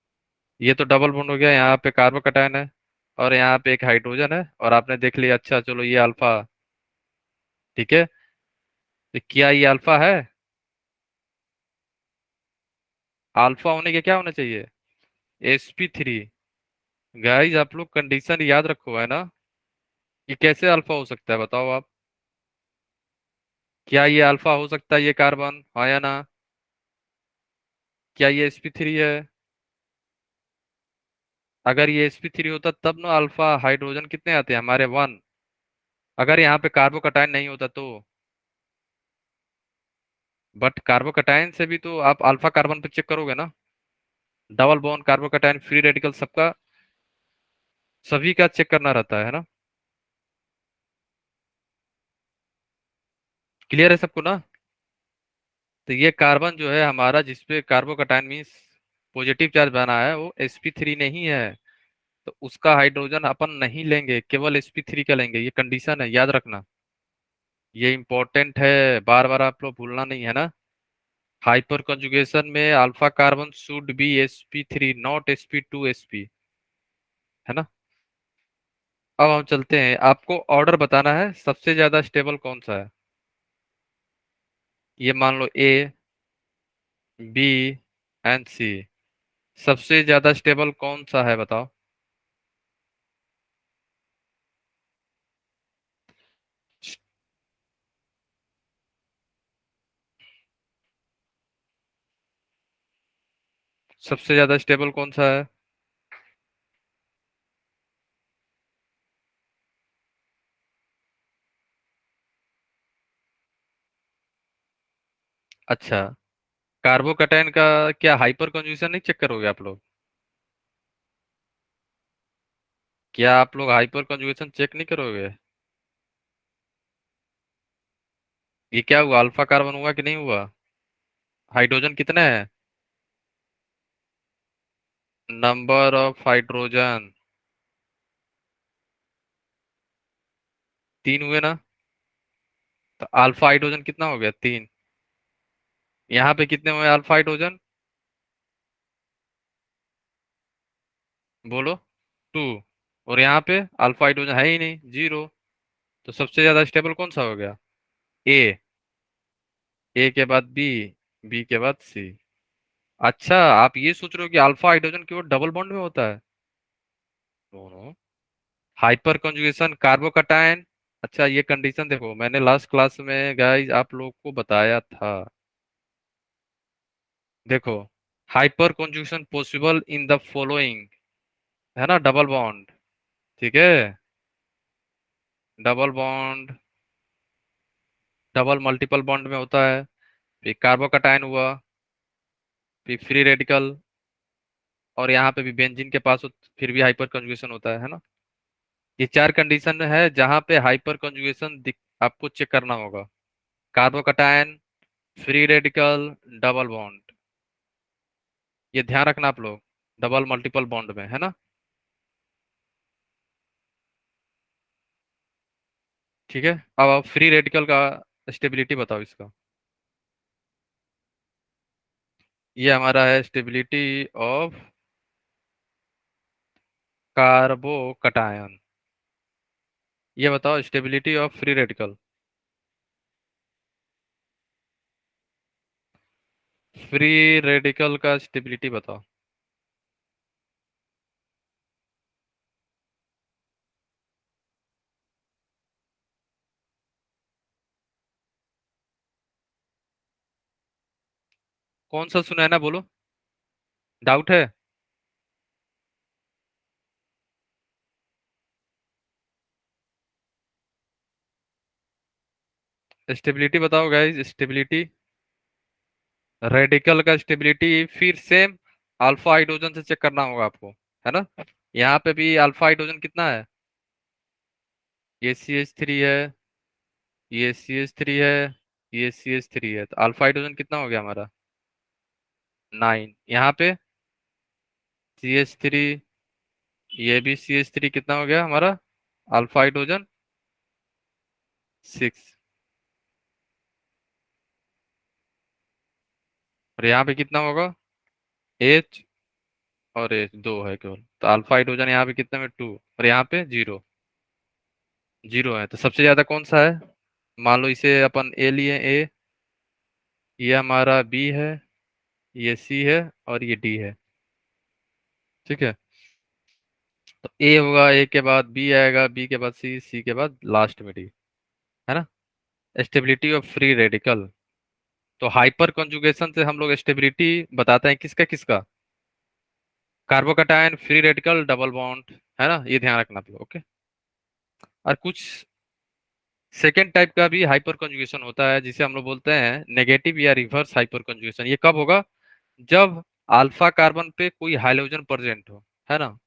ये तो डबल बॉन्ड हो गया, यहाँ पे कार्बोकैटायन है और यहाँ पे एक हाइड्रोजन है, और आपने देख लिया, अच्छा चलो ये अल्फा। ठीक है, तो क्या ये अल्फा है? अल्फा होने के क्या होना चाहिए? sp3। गाइस आप लोग कंडीशन याद रखो, है ना। ये कैसे अल्फा हो सकता है, बताओ आप। क्या ये अल्फा हो सकता है, ये कार्बन, हाँ या ना? क्या ये sp3 है? अगर ये sp3 होता तब ना अल्फा हाइड्रोजन कितने आते हैं हमारे? वन। अगर यहाँ पे कार्बोकटायन नहीं होता तो। बट कार्बोकटायन से भी तो आप अल्फा कार्बन पे चेक करोगे ना। Double bond, carbocation, free radical, सबका, सभी का चेक करना रहता है ना। क्लियर है सबको ना? तो ये कार्बन जो है हमारा, जिसपे कार्बोकैटायन मीन्स पॉजिटिव चार्ज बना है, वो sp3 नहीं है। तो उसका हाइड्रोजन अपन नहीं लेंगे, केवल sp3 का लेंगे। ये कंडीशन है, याद रखना। ये इंपॉर्टेंट है, बार बार आप लोग भूलना नहीं है ना। हाइपर कंजुगेशन में alpha carbon should be sp3 not sp2 है ना। अब हम चलते हैं, आपको ऑर्डर बताना है सबसे ज्यादा स्टेबल कौन सा है। ये मान लो ए, बी एंड सी। सबसे ज्यादा स्टेबल कौन सा है बताओ। सबसे ज्यादा स्टेबल कौन सा है? अच्छा, कार्बोकैटायन का क्या हाइपर कंजुगेशन नहीं चेक करोगे आप लोग? क्या आप लोग हाइपर कंजुगेशन चेक नहीं करोगे? ये क्या हुआ, अल्फा कार्बन हुआ कि नहीं हुआ? हाइड्रोजन कितने हैं? नंबर ऑफ हाइड्रोजन 3 हुए ना। तो अल्फा हाइड्रोजन कितना हो गया, 3। यहाँ पे कितने हुए अल्फा हाइड्रोजन? बोलो। 2। और यहाँ पे अल्फा हाइड्रोजन है ही नहीं, 0। तो सबसे ज्यादा स्टेबल कौन सा हो गया? ए। ए के बाद बी, बी के बाद सी। अच्छा, आप ये सोच रहे हो कि अल्फा हाइड्रोजन केवल डबल बॉन्ड में होता है? दोनों। Hyper conjugation carbocation. अच्छा, ये कंडीशन देखो, मैंने लास्ट क्लास में गाइस आप लोग को बताया था। देखो, hyper conjugation possible in the following, है ना, डबल बॉन्ड। ठीक है, double bond, double multiple bond में होता है। फिर कार्बोकैटायन हुआ, फिर फ्री रेडिकल, और यहाँ पे भी बेंजीन के पास फिर भी हाइपर कंजुगेशन होता है ना। ये 4 कंडीशन है जहाँ पे हाइपर कंजुगेशन आपको चेक करना होगा। Carbocation, free radical, double bond. ये ध्यान रखना आप लोग, डबल मल्टीपल बॉन्ड में, है ना। ठीक है, अब आप फ्री रेडिकल का स्टेबिलिटी बताओ इसका। ये हमारा है स्टेबिलिटी ऑफ कार्बोकैटायन। ये बताओ stability of free radical. Free radical का स्टेबिलिटी बताओ। कौन सा सुना है ना, बोलो। डाउट है? स्टेबिलिटी बताओ गाइस, स्टेबिलिटी। रेडिकल का स्टेबिलिटी फिर सेम अल्फा हाइड्रोजन से चेक करना होगा आपको, है ना। यहाँ पे भी अल्फा हाइड्रोजन कितना है? ये CH3 है, ये CH3 है, ये CH3 है। तो अल्फा हाइड्रोजन कितना हो गया हमारा? 9। यहाँ पे CH3, ये भी CH3 कितना हो गया हमारा? Alpha hydrogen 6। और यहाँ पे कितना होगा? H, और H 2 है केवल। तो अल्फा हाइड्रोजन यहाँ पे कितने में, 2, और यहाँ पे 0। 0 है, तो सबसे ज्यादा कौन सा है? मान लो इसे अपन ए लिए, ए, ये हमारा बी है, ये सी है, और ये डी है। ठीक है, तो ए होगा, ए के बाद बी आएगा, बी के बाद सी, सी के बाद लास्ट में डी, है ना। Stability of free radical. तो हाइपर कंजुगेशन से हम लोग स्टेबिलिटी बताते हैं किसका किसका? Carbocation, free radical, double bond, है ना। ये ध्यान रखना आप लोग, ओके। और कुछ सेकेंड टाइप का भी हाइपर कंजुगेशन होता है, जिसे हम लोग बोलते हैं नेगेटिव या रिवर्स हाइपर कंजुगेशन। ये कब होगा? जब अल्फा कार्बन पे कोई हाइड्रोजन प्रेजेंट हो, है ना।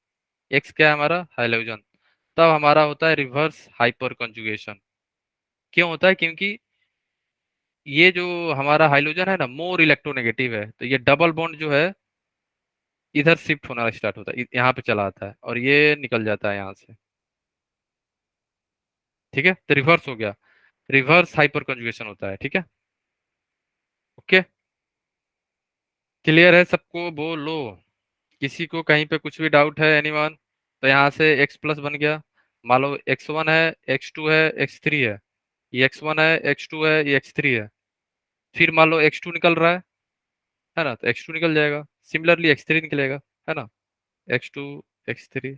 एक्स क्या है हमारा? हाइड्रोजन। तब हमारा होता है रिवर्स हाइपर कंजुगेशन। क्यों होता है? क्योंकि ये जो हमारा हाइड्रोजन है ना मोर इलेक्ट्रोनेगेटिव है, तो ये डबल बॉन्ड जो है इधर शिफ्ट होना स्टार्ट होता है, यहाँ पे चला आता है और ये निकल जाता है यहाँ से। ठीक है, तो रिवर्स हो गया, रिवर्स हाइपर कंजुगेशन होता है। ठीक है, ओके, क्लियर है सबको? बोलो, किसी को कहीं पे कुछ भी डाउट है? एनीवन? तो यहाँ से x प्लस बन गया, मान लो x1 है, x2 है, x3 है, ये x1 है, x2 है, ये x3 है। फिर मान लो x2 निकल रहा है ना, तो x2 निकल जाएगा, सिमिलरली x3 निकलेगा, है ना, x2 x3,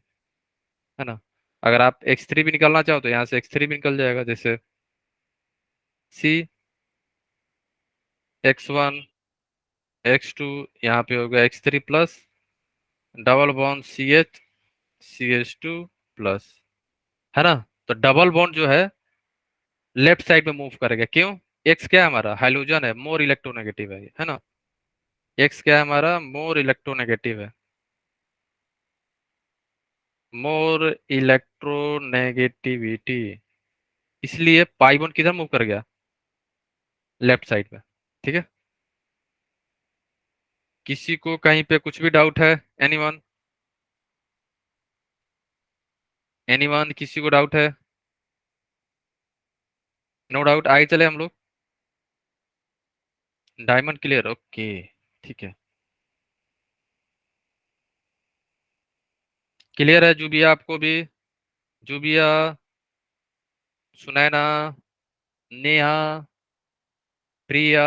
है ना। अगर आप x3 भी निकालना चाहो तो यहाँ से x3 भी निकल जाएगा, जैसे c x1 x2, यहाँ पे हो गया x3 plus double bond CH two plus, है ना। तो डबल बॉन्ड जो है लेफ्ट साइड में मूव करेगा, क्यों? एक्स क्या है हमारा? हाइड्रोजन है, मोर इलेक्ट्रोनेगेटिव है ना। एक्स क्या है हमारा? मोर इलेक्ट्रोनेगेटिव है, मोर इलेक्ट्रोनेगेटिविटी, इसलिए पाई बॉन्ड किधर मूव कर गया? लेफ्ट साइड में। ठीक है, किसी को कहीं पे कुछ भी डाउट है? एनीवन? एनीवन, किसी को डाउट है? नो डाउट, आगे चले हम लोग। डायमंड क्लियर, ओके, ठीक है, क्लियर है जूबिया आपको भी? जूबिया, सुनैना, नेहा, प्रिया,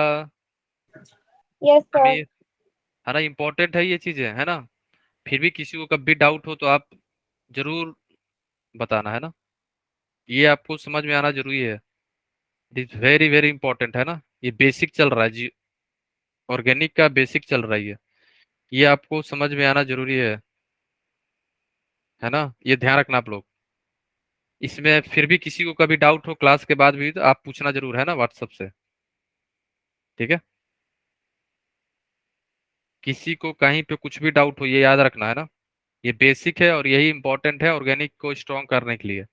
यस सर।
आमिर, है ना, इंपॉर्टेंट है ये चीजें, है ना। फिर भी किसी को कभी डाउट हो तो आप जरूर बताना, है ना। ये आपको समझ में आना जरूरी है, it is very very important, है ना। ये बेसिक चल रहा है जी, ऑर्गेनिक का बेसिक चल रहा है ये आपको समझ में आना जरूरी है ना। ये ध्यान रखना आप लोग। इसमें फिर भी किसी को कभी डाउट हो क्लास के बाद भी तो आप पूछना जरूर, है ना, व्हाट्सएप से। ठीक है, किसी को कहीं पे कुछ भी डाउट हो ये याद रखना, है ना। ये बेसिक है और यही इंपॉर्टेंट है ऑर्गेनिक को स्ट्रॉन्ग करने के लिए।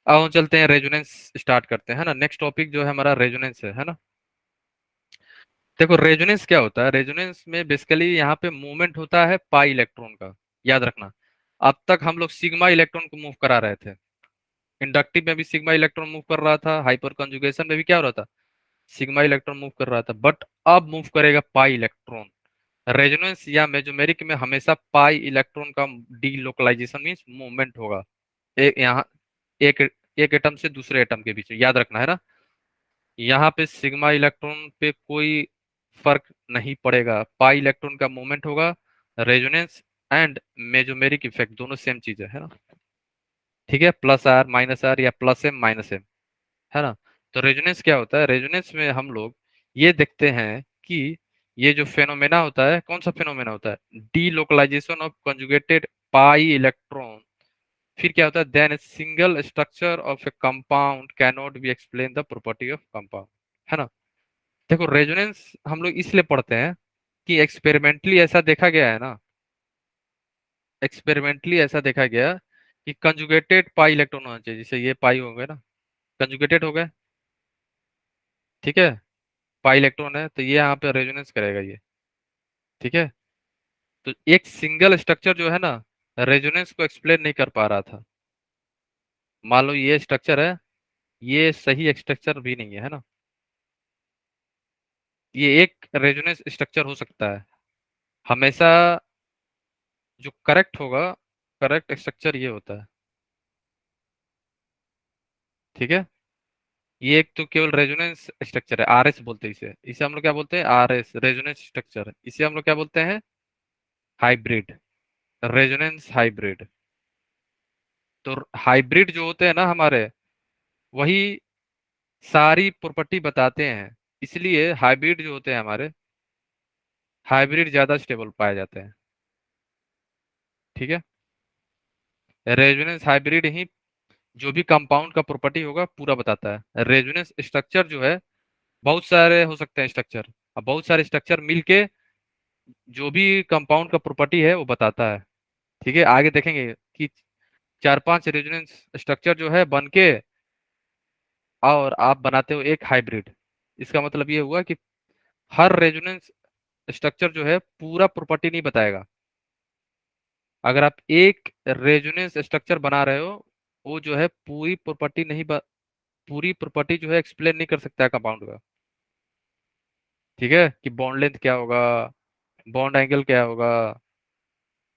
अब हम चलते हैं रेजोनेंस स्टार्ट करते हैं, है ना। नेक्स्ट टॉपिक जो है हमारा रेजोनेंस है ना। देखो रेजोनेंस क्या होता है, रेजोनेंस में बेसिकली यहाँ पे मूवमेंट होता है पाई इलेक्ट्रॉन का, याद रखना। अब तक हम लोग सिग्मा इलेक्ट्रॉन को मूव करा रहे थे, इंडक्टिव में भी सिग्मा इलेक्ट्रॉन मूव कर रहा था, हाइपर कंजुगेशन में भी क्या हो रहा था? सिग्मा इलेक्ट्रॉन मूव कर रहा था, बट अब मूव करेगा पाई इलेक्ट्रॉन। रेजोनेंस या मेसोमेरिक में हमेशा पाई इलेक्ट्रॉन का डीलोकलाइजेशन मींस मूवमेंट होगा, एक यहाँ एक एक एटम से दूसरे एटम के बीच में, याद रखना, है ना। यहाँ पे सिग्मा इलेक्ट्रॉन पे कोई फर्क नहीं पड़ेगा, पाई इलेक्ट्रॉन का मूवमेंट होगा। रेजोनेंस एंड मेसोमेरिक इफेक्ट दोनों सेम चीज है ना। ठीक है, प्लस आर माइनस आर या प्लस एम माइनस एम, है ना। तो रेजोनेंस क्या होता है? रेजोनेंस में हम लोग ये देखते हैं कि ये जो फेनोमेना होता है, कौन सा फेनोमेना होता है? Delocalization of conjugated pi electron. फिर क्या होता है? Then single structure of a compound can not be explain the property of compound, है ना। देखो रेजोनेंस हम लोग इसलिए पढ़ते हैं कि एक्सपेरिमेंटली ऐसा देखा गया है ना, एक्सपेरिमेंटली ऐसा देखा गया कि कंजुगेटेड पाई इलेक्ट्रॉन होना चाहिए, जैसे ये पाई हो गए ना, कंजुगेटेड हो गए, ठीक है, पाई इलेक्ट्रॉन है तो ये यहाँ पे रेजोनेंस करेगा ये। ठीक है, तो एक सिंगल स्ट्रक्चर जो है ना रेजोनेंस को एक्सप्लेन नहीं कर पा रहा था। मान लो ये स्ट्रक्चर है, ये सही स्ट्रक्चर भी नहीं है ना, ये एक रेजोनेंस स्ट्रक्चर हो सकता है हमेशा। जो करेक्ट होगा, करेक्ट स्ट्रक्चर ये होता है। ठीक है, ये एक तो केवल रेजोनेंस स्ट्रक्चर है, आरएस बोलते हैं इसे, इसे हम लोग क्या बोलते हैं? RS, resonance structure. इसे हम लोग क्या बोलते हैं? Hybrid, resonance hybrid. तो हाइब्रिड जो होते हैं ना हमारे, वही सारी प्रॉपर्टी बताते हैं, इसलिए हाइब्रिड जो होते हैं हमारे, हाइब्रिड ज्यादा स्टेबल पाए जाते हैं। ठीक है, रेजोनेंस हाइब्रिड ही जो भी कंपाउंड का प्रॉपर्टी होगा पूरा बताता है। रेजोनेंस स्ट्रक्चर जो है बहुत सारे हो सकते हैं स्ट्रक्चर, अब बहुत सारे स्ट्रक्चर मिलके जो भी कंपाउंड का प्रॉपर्टी है वो बताता है। ठीक है, आगे देखेंगे कि चार पांच रेजोनेंस स्ट्रक्चर जो है बन के और आप बनाते हो एक हाइब्रिड, इसका मतलब ये हुआ कि हर रेजोनेंस स्ट्रक्चर जो है पूरा प्रॉपर्टी नहीं बताएगा। अगर आप एक रेजोनेंस स्ट्रक्चर बना रहे हो, वो जो है पूरी प्रॉपर्टी जो है एक्सप्लेन नहीं कर सकता है कंपाउंड का। ठीक है, कि बॉन्ड लेंथ क्या होगा, बॉन्ड एंगल क्या होगा।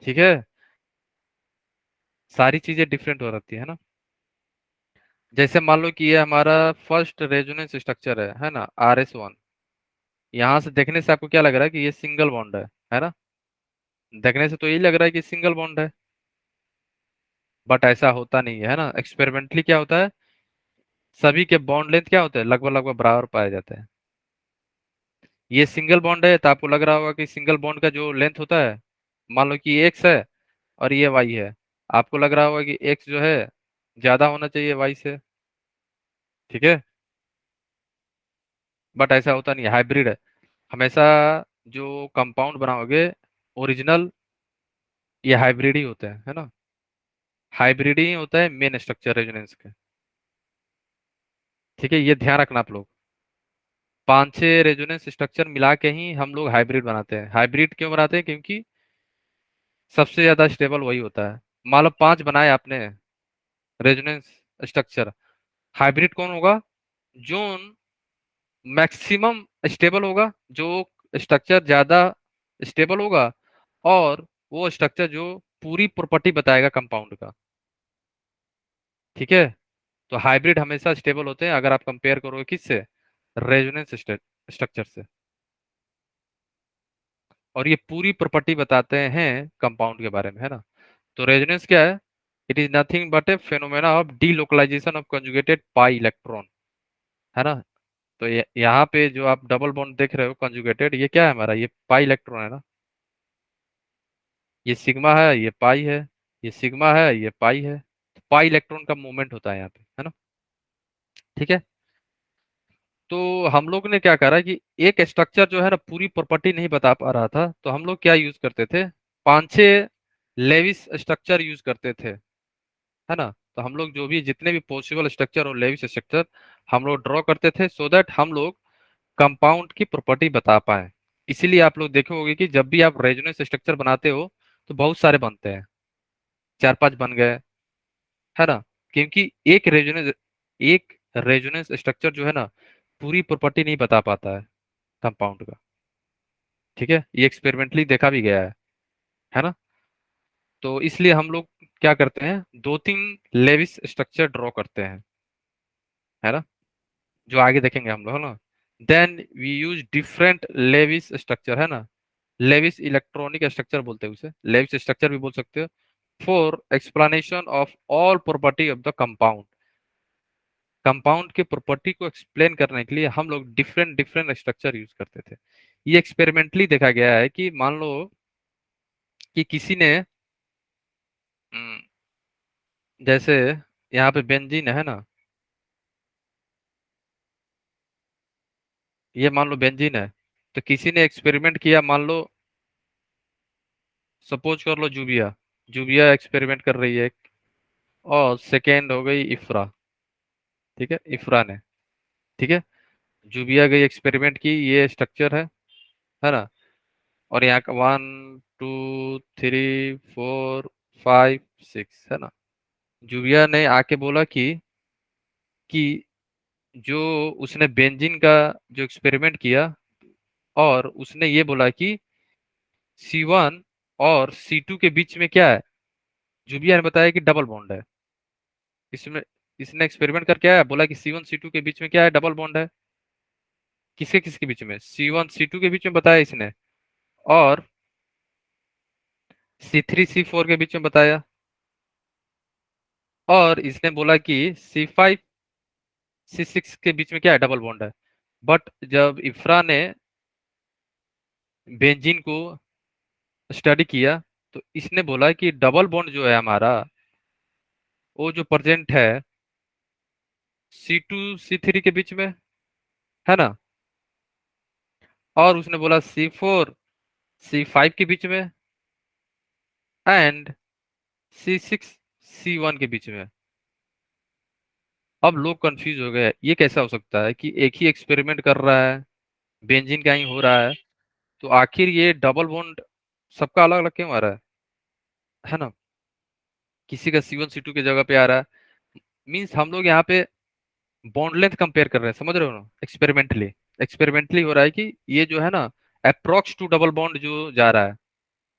ठीक है, सारी चीजें डिफरेंट हो रहती है ना। जैसे मान लो कि ये हमारा फर्स्ट रेजोनेंस स्ट्रक्चर है ना, RS1। यहाँ से देखने से आपको क्या लग रहा है कि ये सिंगल बॉन्ड है ना। देखने से तो यही लग रहा है कि सिंगल बॉन्ड है, बट ऐसा होता नहीं है ना। एक्सपेरिमेंटली क्या होता है, सभी के बॉन्ड लेंथ क्या होते हैं, लगभग लगभग बराबर पाए जाते हैं। ये सिंगल बॉन्ड है तो आपको लग रहा होगा कि सिंगल बॉन्ड का जो लेंथ होता है, मान लो कि एक्स है और ये वाई है, आपको लग रहा होगा कि एक्स जो है ज्यादा होना चाहिए वाई से। ठीक है, बट ऐसा होता नहीं है, हाइब्रिड है हमेशा। जो कंपाउंड बनाओगे ओरिजिनल, ये हाइब्रिड ही होते हैं, है ना। हाइब्रिड ही होता है मेन स्ट्रक्चर रेजोनेंस के। ठीक है, ये ध्यान रखना आप लोग। 5-6 रेजोनेंस स्ट्रक्चर मिला के ही हम लोग हाइब्रिड बनाते हैं। हाइब्रिड क्यों बनाते हैं, क्योंकि सबसे ज्यादा स्टेबल वही होता है। मान लो 5 बनाए आपने रेजोनेंस स्ट्रक्चर, हाइब्रिड कौन होगा, जो मैक्सिमम स्टेबल होगा, जो स्ट्रक्चर ज्यादा स्टेबल होगा, और वो स्ट्रक्चर जो पूरी प्रॉपर्टी बताएगा कंपाउंड का। ठीक है, तो हाइब्रिड हमेशा स्टेबल होते हैं अगर आप कंपेयर करोगे किससे, रेजोनेंस स्ट्रक्चर से। और ये पूरी प्रॉपर्टी बताते हैं कंपाउंड के बारे में, है ना। तो रेजोनेंस क्या है, it is nothing but a phenomena of delocalization of conjugated pi electron, है ना। तो यहाँ पे जो आप डबल बॉन्ड देख रहे हो कंजुगेटेड, ये क्या है हमारा, ये पाई इलेक्ट्रॉन है ना। ये सिग्मा है, ये पाई है, ये सिग्मा है, ये पाई है। तो पाई इलेक्ट्रॉन का मूवमेंट होता है यहाँ पे, है ना। ठीक है, तो हम लोग ने क्या करा कि एक स्ट्रक्चर जो है ना पूरी प्रॉपर्टी नहीं बता पा रहा था, तो हम लोग क्या यूज करते थे, 5-6 लेविस स्ट्रक्चर यूज करते थे, है ना। तो हम लोग जो भी जितने भी पॉसिबल स्ट्रक्चर और लेविस स्ट्रक्चर हम लोग ड्रॉ करते थे, सो दैट हम लोग कंपाउंड की प्रॉपर्टी बता पाए। इसीलिए आप लोग देखे होंगे कि जब भी आप रेजोनेंस स्ट्रक्चर बनाते हो तो बहुत सारे बनते हैं, 4-5 बन गए, है ना। क्योंकि एक रेजोनेंस स्ट्रक्चर जो है ना पूरी प्रॉपर्टी नहीं बता पाता है कंपाउंड का। ठीक है, ये एक्सपेरिमेंटली देखा भी गया है ना। तो इसलिए हम लोग क्या करते हैं, 2-3 लेविस स्ट्रक्चर ड्रॉ करते हैं, है ना, जो आगे देखेंगे हम लोग, है ना। Then we use different Lewis structure, है ना। लेविस इलेक्ट्रॉनिक स्ट्रक्चर बोलते हैं उसे, लेविस स्ट्रक्चर भी बोल सकते हो, for explanation of all property of the compound. Compound की प्रॉपर्टी को एक्सप्लेन करने के लिए हम लोग डिफरेंट डिफरेंट स्ट्रक्चर यूज करते थे। ये एक्सपेरिमेंटली देखा गया है कि मान लो कि किसी ने हम्म, जैसे यहाँ पे बेंजीन है ना, ये मान लो बेंजीन है, तो किसी ने एक्सपेरिमेंट किया, मान लो सपोज कर लो जूबिया, जूबिया एक्सपेरिमेंट कर रही है, और सेकेंड हो गई इफ्रा। ठीक है, इफ्रा ने, ठीक है, जूबिया गई एक्सपेरिमेंट की, ये स्ट्रक्चर है ना। और यहाँ का 1 2 3 4 5 6, है ना। जूबिया ने आके बोला कि जो उसने बेंजीन का जो एक्सपेरिमेंट किया, और उसने ये बोला कि C1 और C2 के बीच में क्या है, जूबिया ने बताया कि डबल बॉन्ड है। इसमें इसने एक्सपेरिमेंट करके आया, बोला कि C1 C2 के बीच में क्या है, डबल बॉन्ड है। किसके किसके बीच में, C1 C2 के बीच में बताया इसने, और C3 C4 के बीच में बताया, और इसने बोला कि C5 C6 के बीच में क्या है, डबल बॉन्ड है। बट जब इफ्रा ने बेंजीन को स्टडी किया, तो इसने बोला कि डबल बॉन्ड जो है हमारा, वो जो प्रेजेंट है C2 C3 के बीच में, है ना। और उसने बोला C4 C5 के बीच में, एंड C6 C1 के बीच में। अब लोग कंफ्यूज हो गए, ये कैसा हो सकता है कि एक ही एक्सपेरिमेंट कर रहा है, बेंजीन का ही हो रहा है, तो आखिर ये डबल बॉन्ड सबका अलग अलग क्यों आ रहा है ना? किसी का C1 C2 की जगह पे आ रहा है, मीन्स हम लोग यहाँ पे बॉन्ड लेंथ कंपेयर कर रहे हैं, समझ रहे हो ना? एक्सपेरिमेंटली एक्सपेरिमेंटली हो रहा है कि ये जो है ना, अप्रोक्स टू डबल बॉन्ड जो जा रहा है,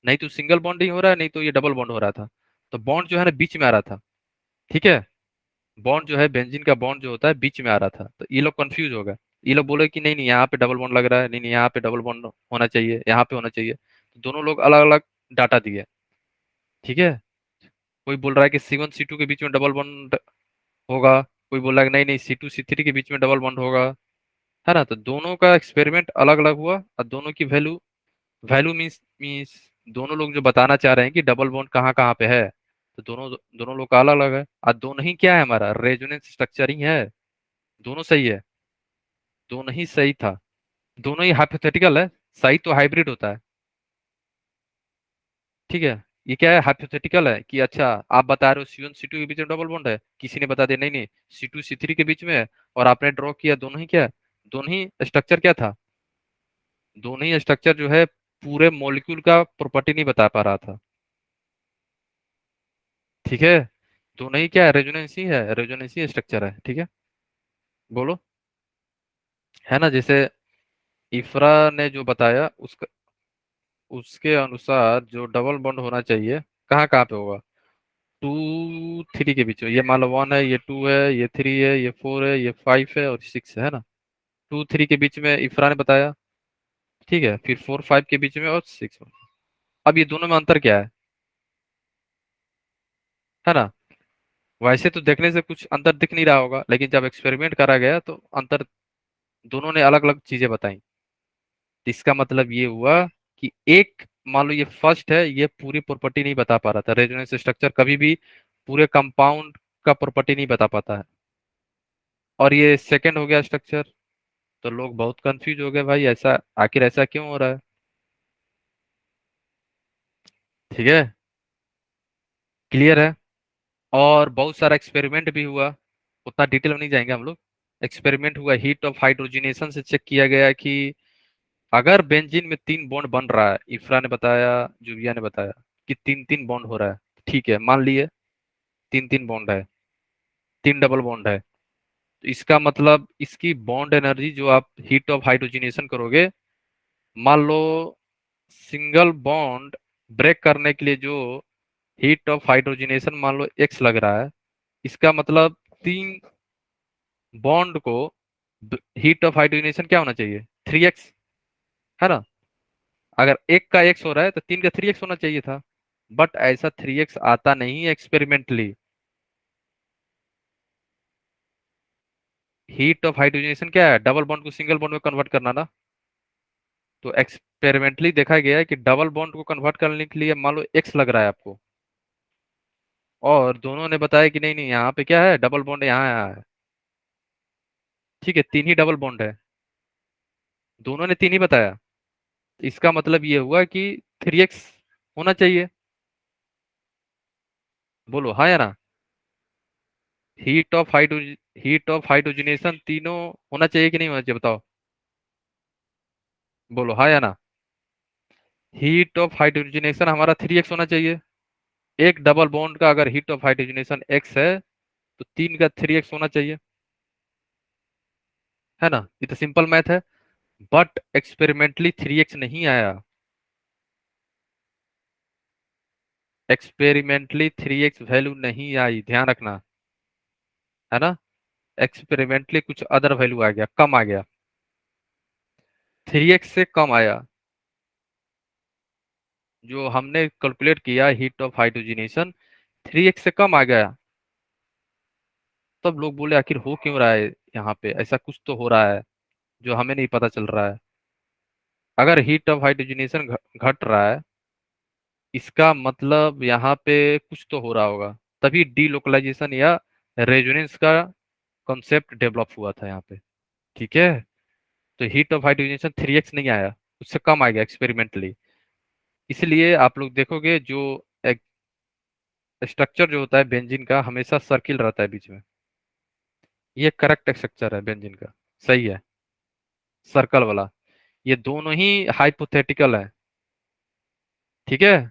नहीं तो सिंगल बॉन्ड ही हो रहा है, नहीं तो ये डबल बॉन्ड हो रहा था। तो बॉन्ड जो है ना बीच में आ रहा था, ठीक है? बॉन्ड जो है, बेंजीन का बॉन्ड जो होता है बीच में आ रहा था, तो ये लोग कंफ्यूज हो गए। ये लोग बोले कि नहीं नहीं, यहाँ पे डबल बॉन्ड लग रहा है, नहीं नहीं यहाँ पे डबल बॉन्ड होना चाहिए, यहाँ पे होना चाहिए। तो दोनों लोग अलग अलग डाटा दिए, ठीक है? कोई बोल रहा है कि C1 C2 के बीच में डबल बॉन्ड होगा, कोई बोल रहा है कि नहीं नहीं C2 C3 के बीच में डबल बॉन्ड होगा, है ना? तो दोनों का एक्सपेरिमेंट अलग अलग हुआ, और दोनों की वैल्यू, वैल्यू मीन्स दोनों लोग जो बताना चाह रहे हैं कि डबल बॉन्ड कहाँ कहाँ पे है, तो दोनों दोनों लोग का अलग अलग है। और दोनों ही क्या है, हमारा रेजोनेंस स्ट्रक्चर ही है, दोनों सही है, दोनों ही सही था, दोनों ही हाइपोथेटिकल है। सही तो हाइब्रिड होता है, ठीक है? ये क्या है, हाइपोथेटिकल है कि अच्छा, आप बता रहे हो C1 C2 के बीच में डबल बॉन्ड है, किसी ने बता दिया नहीं नहीं C2 C3 के बीच में है, और आपने ड्रॉ किया दोनों ही क्या है, दोनों ही स्ट्रक्चर क्या था, दोनों ही स्ट्रक्चर जो है पूरे मॉलिक्यूल का प्रॉपर्टी नहीं बता पा रहा था, ठीक है? दोनों ही क्या है, रेजोनेंसी है, रेजोनेंसी स्ट्रक्चर है, ठीक है? बोलो, है ना? जैसे इफ्रा ने जो बताया उसका, उसके अनुसार जो डबल बॉन्ड होना चाहिए, कहाँ कहाँ पे होगा, 2 3 के बीच में। ये मान लो 1 है, ये 2 है, ये 3 है, ये 4 है, ये 5 है, और 6 है ना? 2 3 के बीच में इफ्रा ने बताया, ठीक है? फिर 4 5 के बीच में, और 6 में। अब ये दोनों में अंतर क्या है ना? वैसे तो देखने से कुछ अंतर दिख नहीं रहा होगा, लेकिन जब एक्सपेरिमेंट करा गया तो अंतर, दोनों ने अलग अलग चीजें बताई। तो इसका मतलब ये हुआ कि एक, मान लो ये फर्स्ट है, ये पूरी प्रॉपर्टी नहीं बता पा रहा था, रेजोनेंस स्ट्रक्चर कभी भी पूरे कंपाउंड का प्रॉपर्टी नहीं बता पाता है। और ये सेकंड हो गया स्ट्रक्चर, तो लोग बहुत कंफ्यूज हो गए, भाई ऐसा आखिर ऐसा क्यों हो रहा है, ठीक है? क्लियर है? और बहुत सारा एक्सपेरिमेंट भी हुआ, उतना डिटेल में नहीं जाएंगे हम लोग। एक्सपेरिमेंट हुआ, हीट ऑफ हाइड्रोजनेशन से चेक किया गया कि अगर बेंजीन में 3 बॉन्ड बन रहा है, इफ्रा ने बताया, जुबिया ने बताया कि 3 3 बॉन्ड हो रहा है, ठीक है, मान लिए 3 3 बॉन्ड है, 3 डबल बॉन्ड है, तो इसका मतलब इसकी बॉन्ड एनर्जी जो आप हीट ऑफ हाइड्रोजनेशन करोगे, मान लो सिंगल बॉन्ड ब्रेक करने के लिए जो हीट ऑफ हाइड्रोजनेशन मान लो एक्स लग रहा है, इसका मतलब 3 बॉन्ड को हीट ऑफ हाइड्रोजनेशन क्या होना चाहिए, 3x, है ना? अगर एक का एक्स हो रहा है तो 3 का 3x होना चाहिए था, बट ऐसा 3x आता नहीं है एक्सपेरिमेंटली। हीट ऑफ हाइड्रोजनेशन क्या है, डबल बॉन्ड को सिंगल बॉन्ड में कन्वर्ट करना ना। तो एक्सपेरिमेंटली देखा गया है कि डबल बॉन्ड को कन्वर्ट करने के लिए मान लो एक्स लग रहा है आपको, और दोनों ने बताया कि नहीं नहीं यहाँ पे क्या है, डबल बॉन्ड यहाँ है, ठीक है? 3 ही डबल बॉन्ड है, दोनों ने 3 ही बताया। इसका मतलब ये हुआ कि 3x होना चाहिए, बोलो हाँ या ना? Heat of hydro heat of hydrogenation तीनों होना चाहिए कि नहीं होना चाहिए, बताओ, बोलो हाँ या ना? हीट ऑफ हाइड्रोजनेशन हमारा 3x होना चाहिए। एक डबल बॉन्ड का अगर हीट ऑफ हाइड्रोजनेशन x है, तो 3 का 3x होना चाहिए, है ना? ये तो सिंपल मैथ है। बट एक्सपेरिमेंटली 3x नहीं आया, एक्सपेरिमेंटली 3x वैल्यू नहीं आई, ध्यान रखना, है ना? एक्सपेरिमेंटली कुछ अदर वैल्यू आ गया, कम आ गया, 3x से कम आया। जो हमने कैलकुलेट किया हीट ऑफ हाइड्रोजनेशन, 3x से कम आ गया। तब लोग बोले आखिर हो क्यों रहा है, यहाँ पे ऐसा कुछ तो हो रहा है जो हमें नहीं पता चल रहा है। अगर हीट ऑफ हाइड्रोजनेशन घट रहा है, इसका मतलब यहाँ पे कुछ तो हो रहा होगा, तभी डीलोकलाइजेशन या रेजोनेंस का कॉन्सेप्ट डेवलप हुआ था यहाँ पे, ठीक है? तो हीट ऑफ हाइड्रोजनेशन 3x नहीं आया, उससे कम आ गया एक्सपेरिमेंटली। इसलिए आप लोग देखोगे जो स्ट्रक्चर जो होता है बेंजीन का, हमेशा सर्किल रहता है बीच में, ये करेक्ट स्ट्रक्चर है बेंजीन का, सही है, सर्कल वाला। ये दोनों ही हाइपोथेटिकल है, ठीक है।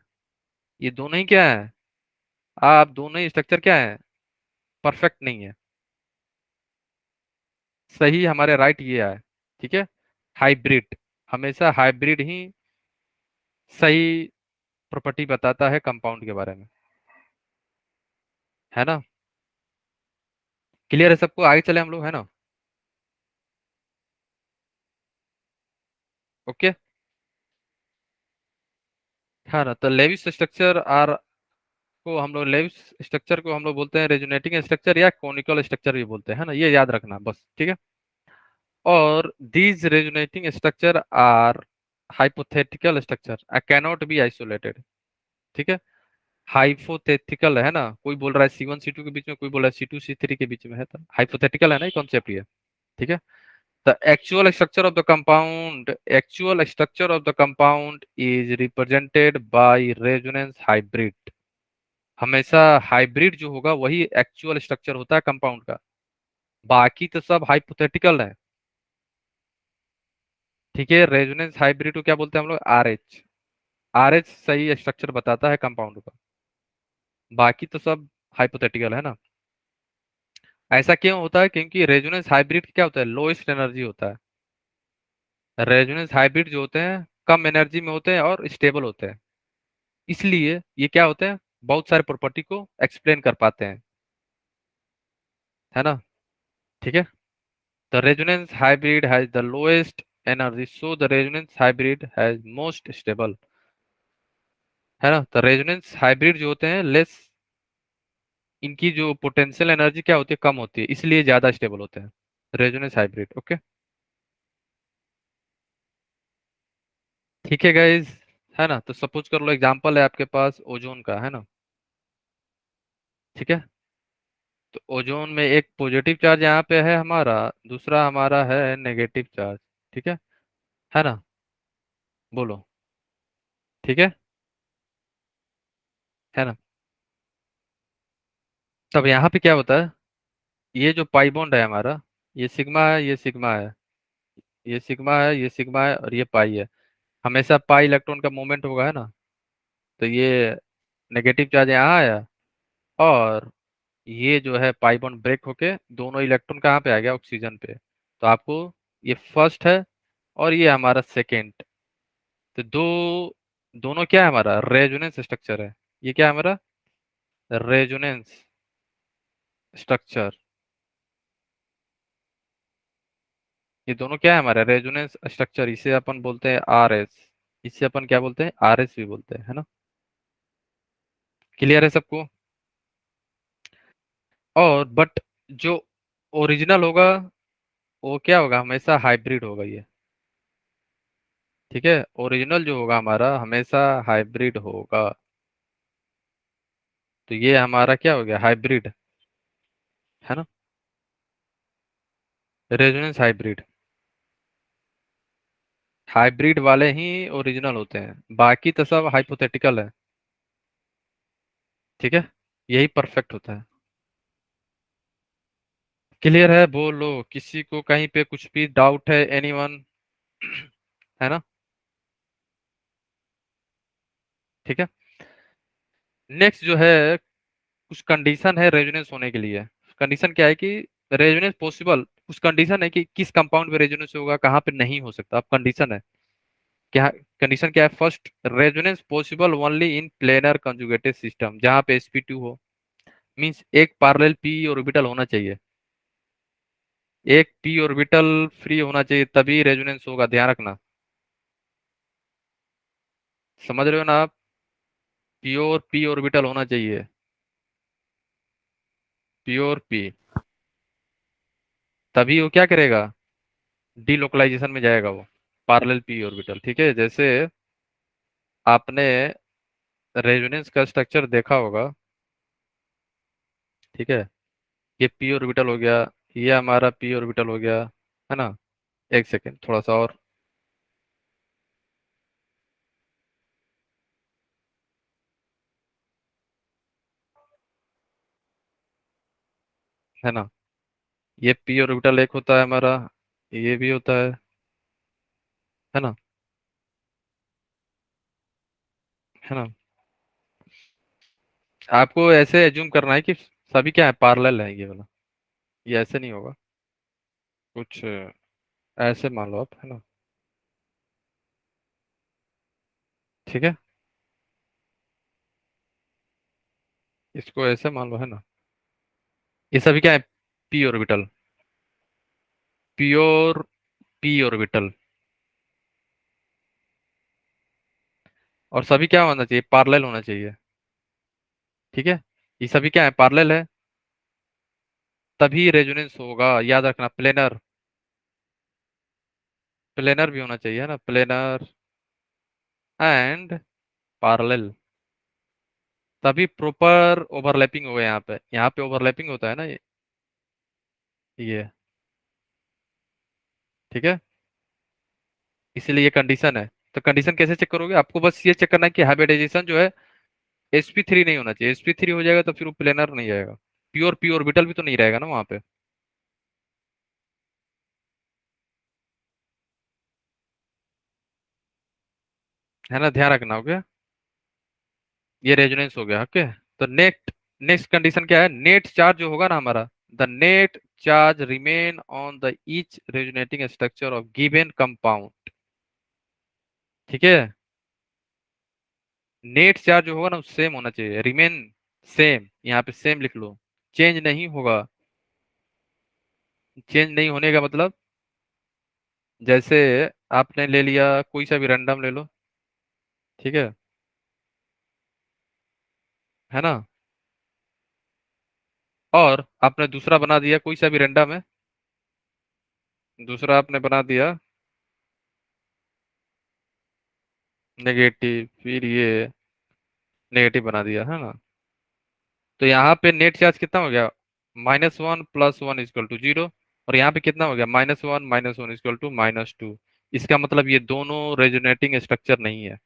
ये दोनों ही क्या है, आप दोनों ही स्ट्रक्चर क्या है, परफेक्ट नहीं है। सही हमारे राइट ये है, ठीक है। हाइब्रिड, हमेशा हाइब्रिड ही सही प्रॉपर्टी बताता है कंपाउंड के बारे में, है ना। क्लियर है सबको, आगे चले हम लोग, है ना। ओके, है ना। तो लेविस स्ट्रक्चर आर को हम लोग, लेविस स्ट्रक्चर को हम लोग बोलते हैं रेजोनेटिंग स्ट्रक्चर या कोनिकल स्ट्रक्चर भी बोलते हैं, है ना, ये याद रखना बस, ठीक है। और these resonating structure are hypothetical structure, I cannot be isolated, ठीक है। हाइपोथेटिकल है ना, कोई बोल रहा है C1 C2 के बीच में, कोई बोल रहा है C2 C3 के बीच में है, तो हाइपोथेटिकल है ना, ये कॉन्सेप्ट ये, ठीक है। The actual structure of the compound, actual structure of the compound is represented by resonance hybrid. हमेशा हाइब्रिड जो होगा वही एक्चुअल स्ट्रक्चर होता है कंपाउंड का, बाकी तो सब हाइपोथेटिकल है, ठीक है। रेजोनेंस हाइब्रिड को क्या बोलते हैं हम लोग, RH। RH सही स्ट्रक्चर बताता है कंपाउंड का, बाकी तो सब हाइपोथेटिकल है ना। ऐसा क्यों होता है, क्योंकि रेजोनेंस हाइब्रिड क्या होता है, लोएस्ट एनर्जी होता है। रेजोनेंस हाइब्रिड जो होते हैं कम एनर्जी में होते हैं और स्टेबल होते हैं, इसलिए ये क्या होते हैं, बहुत सारे प्रॉपर्टी को एक्सप्लेन कर पाते हैं, है ना, ठीक है। The resonance hybrid has the lowest energy, so the resonance hybrid has most stable, है ना। तो रेजोनेंस हाइब्रिड जो होते हैं लेस, इनकी जो पोटेंशियल एनर्जी क्या होती है, कम होती है, इसलिए ज्यादा स्टेबल होते हैं रेजोनेंस हाइब्रिड, ओके। ठीक है गाइज, है ना। तो सपोज कर लो एग्जांपल है आपके पास ओजोन का, है ना, ठीक है। तो ओजोन में एक पॉजिटिव चार्ज यहाँ पे है हमारा, दूसरा हमारा है नेगेटिव चार्ज, ठीक है ना। बोलो, ठीक है ना। तब यहाँ पे क्या होता है, ये जो पाई बॉन्ड है हमारा, ये सिग्मा है, ये सिग्मा है, ये सिग्मा है, ये सिग्मा है, और ये पाई है। हमेशा पाई इलेक्ट्रॉन का मूवमेंट होगा, है ना। तो ये नेगेटिव चार्ज यहाँ आया, और ये जो है पाई बॉन्ड ब्रेक होके दोनों इलेक्ट्रॉन कहाँ पे आ गया, ऑक्सीजन पे। तो आपको ये फर्स्ट है और ये हमारा सेकेंड, तो दोनों क्या है, हमारा रेजोनेंस स्ट्रक्चर है। ये क्या है हमारा, रेजोनेंस स्ट्रक्चर। ये दोनों क्या है हमारा रेजोनेंस स्ट्रक्चर, इसे अपन बोलते हैं RS, इसे अपन क्या बोलते हैं, RS भी बोलते हैं, है ना। क्लियर है सबको। और बट जो ओरिजिनल होगा वो क्या होगा, हमेशा हाइब्रिड होगा ये, ठीक है। ओरिजिनल जो होगा हमारा हमेशा हाइब्रिड होगा, तो ये हमारा क्या हो गया, हाइब्रिड, है ना, रेजोनेंस हाइब्रिड। हाइब्रिड वाले ही ओरिजिनल होते हैं, बाकी तो सब हाइपोथेटिकल है, ठीक है। यही परफेक्ट होता है। क्लियर है, बोलो, किसी को कहीं पे कुछ भी डाउट है, एनीवन, है ना, ठीक है। नेक्स्ट जो है, कुछ कंडीशन है रेजोनेंस होने के लिए। कंडीशन क्या है कि रेजोनेंस पॉसिबल, कुछ कंडीशन है कि किस कंपाउंड में रेजोनेंस होगा, कहाँ पे नहीं हो सकता, अब कंडीशन है क्या, कंडीशन क्या है, first, resonance possible only in planar conjugated system, जहाँ पे sp2 हो, मींस एक पैरेलल p ऑर्बिटल होना चाहिए, एक p ऑर्बिटल फ्री होना चाहिए, तभी रेजोनेंस होगा, ध्यान रखना। समझ रहे हो ना आप, प्योर p ऑर्बिटल होना चाहिए, प्योर p, तभी वो क्या करेगा, डीलोकलाइजेशन में जाएगा वो, पैरेलल p ऑर्बिटल, ठीक है। जैसे आपने रेजोनेंस का स्ट्रक्चर देखा होगा, ठीक है। ये p ऑर्बिटल हो गया, ये हमारा p ऑर्बिटल हो गया, है ना। एक सेकेंड, थोड़ा सा और, है ना। ये पी ऑर्बिटल एक होता है हमारा, ये भी होता है ना, है ना। आपको ऐसे एज्यूम करना है कि सभी क्या है, पैरेलल है ये वाला। ये ऐसे नहीं होगा, कुछ ऐसे मान लो आप, है ना। ठीक है, इसको ऐसे मान लो, है ना। ये सभी क्या है, P orbital, pure P orbital. और सभी क्या होना चाहिए, पैरेलल होना चाहिए। ठीक है, ये सभी क्या है, पैरेलल है, तभी रेजोनेंस होगा, याद रखना। प्लेनर, प्लेनर भी होना चाहिए, है ना, प्लेनर एंड पैरेलल, तभी प्रॉपर ओवरलैपिंग होगा। यहाँ पे ओवरलैपिंग होता है ना, ये ठीक है, इसीलिए ये कंडीशन है। तो कंडीशन कैसे चेक करोगे, आपको बस ये चेक करना है कि हाइब्रिडाइजेशन जो है sp3 नहीं होना चाहिए। sp3 हो जाएगा तो फिर वो प्लेनर नहीं जाएगा, प्योर पी ऑर्बिटल भी तो नहीं रहेगा ना वहां पे, है ना। ध्यान रखना, ओके। ये रेजोनेंस हो गया, ओके। तो नेक्स्ट कंडीशन क्या है, नेट चार्ज जो होगा ना हमारा, the net charge remain on the each resonating structure of given compound. ठीक है, नेट चार्ज जो होगा ना सेम होना चाहिए, रिमेन सेम, यहाँ पे सेम लिख लो, चेंज नहीं होगा। चेंज नहीं होने का मतलब, जैसे आपने ले लिया कोई सा भी रैंडम ले लो, ठीक है ना, और आपने दूसरा बना दिया कोई सा भी रैंडम है, दूसरा आपने बना दिया नेगेटिव, फिर ये नेगेटिव बना दिया, है ना। तो यहाँ पे नेट चार्ज कितना हो गया, -1 + 1 = 0। और यहाँ पे कितना हो गया, -1 - 1 = -2। इसका मतलब ये दोनों रेजोनेटिंग स्ट्रक्चर नहीं है।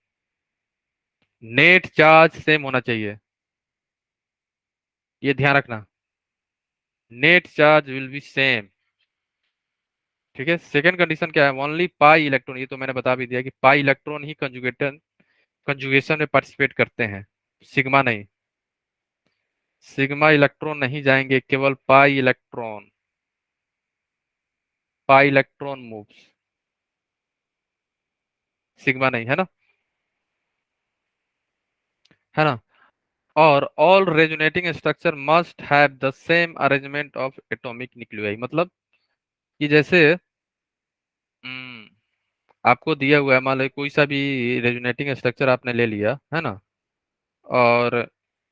नेट चार्ज सेम होना चाहिए, ये ध्यान रखना। Net charge will be same. ठीक है, सेकंड कंडीशन क्या है, ओनली पाई इलेक्ट्रॉन, ये तो मैंने बता भी दिया कि पाई इलेक्ट्रॉन ही कंजुगेशन में पार्टिसिपेट करते हैं, सिग्मा नहीं। सिग्मा इलेक्ट्रॉन नहीं जाएंगे, केवल पाई इलेक्ट्रॉन मूव्स, सिग्मा नहीं, है ना, है ना। और all resonating structure must have the same arrangement of atomic nuclei. मतलब कि जैसे आपको दिया हुआ है, मान लो कोई सा भी रेजोनेटिंग स्ट्रक्चर आपने ले लिया, है ना, और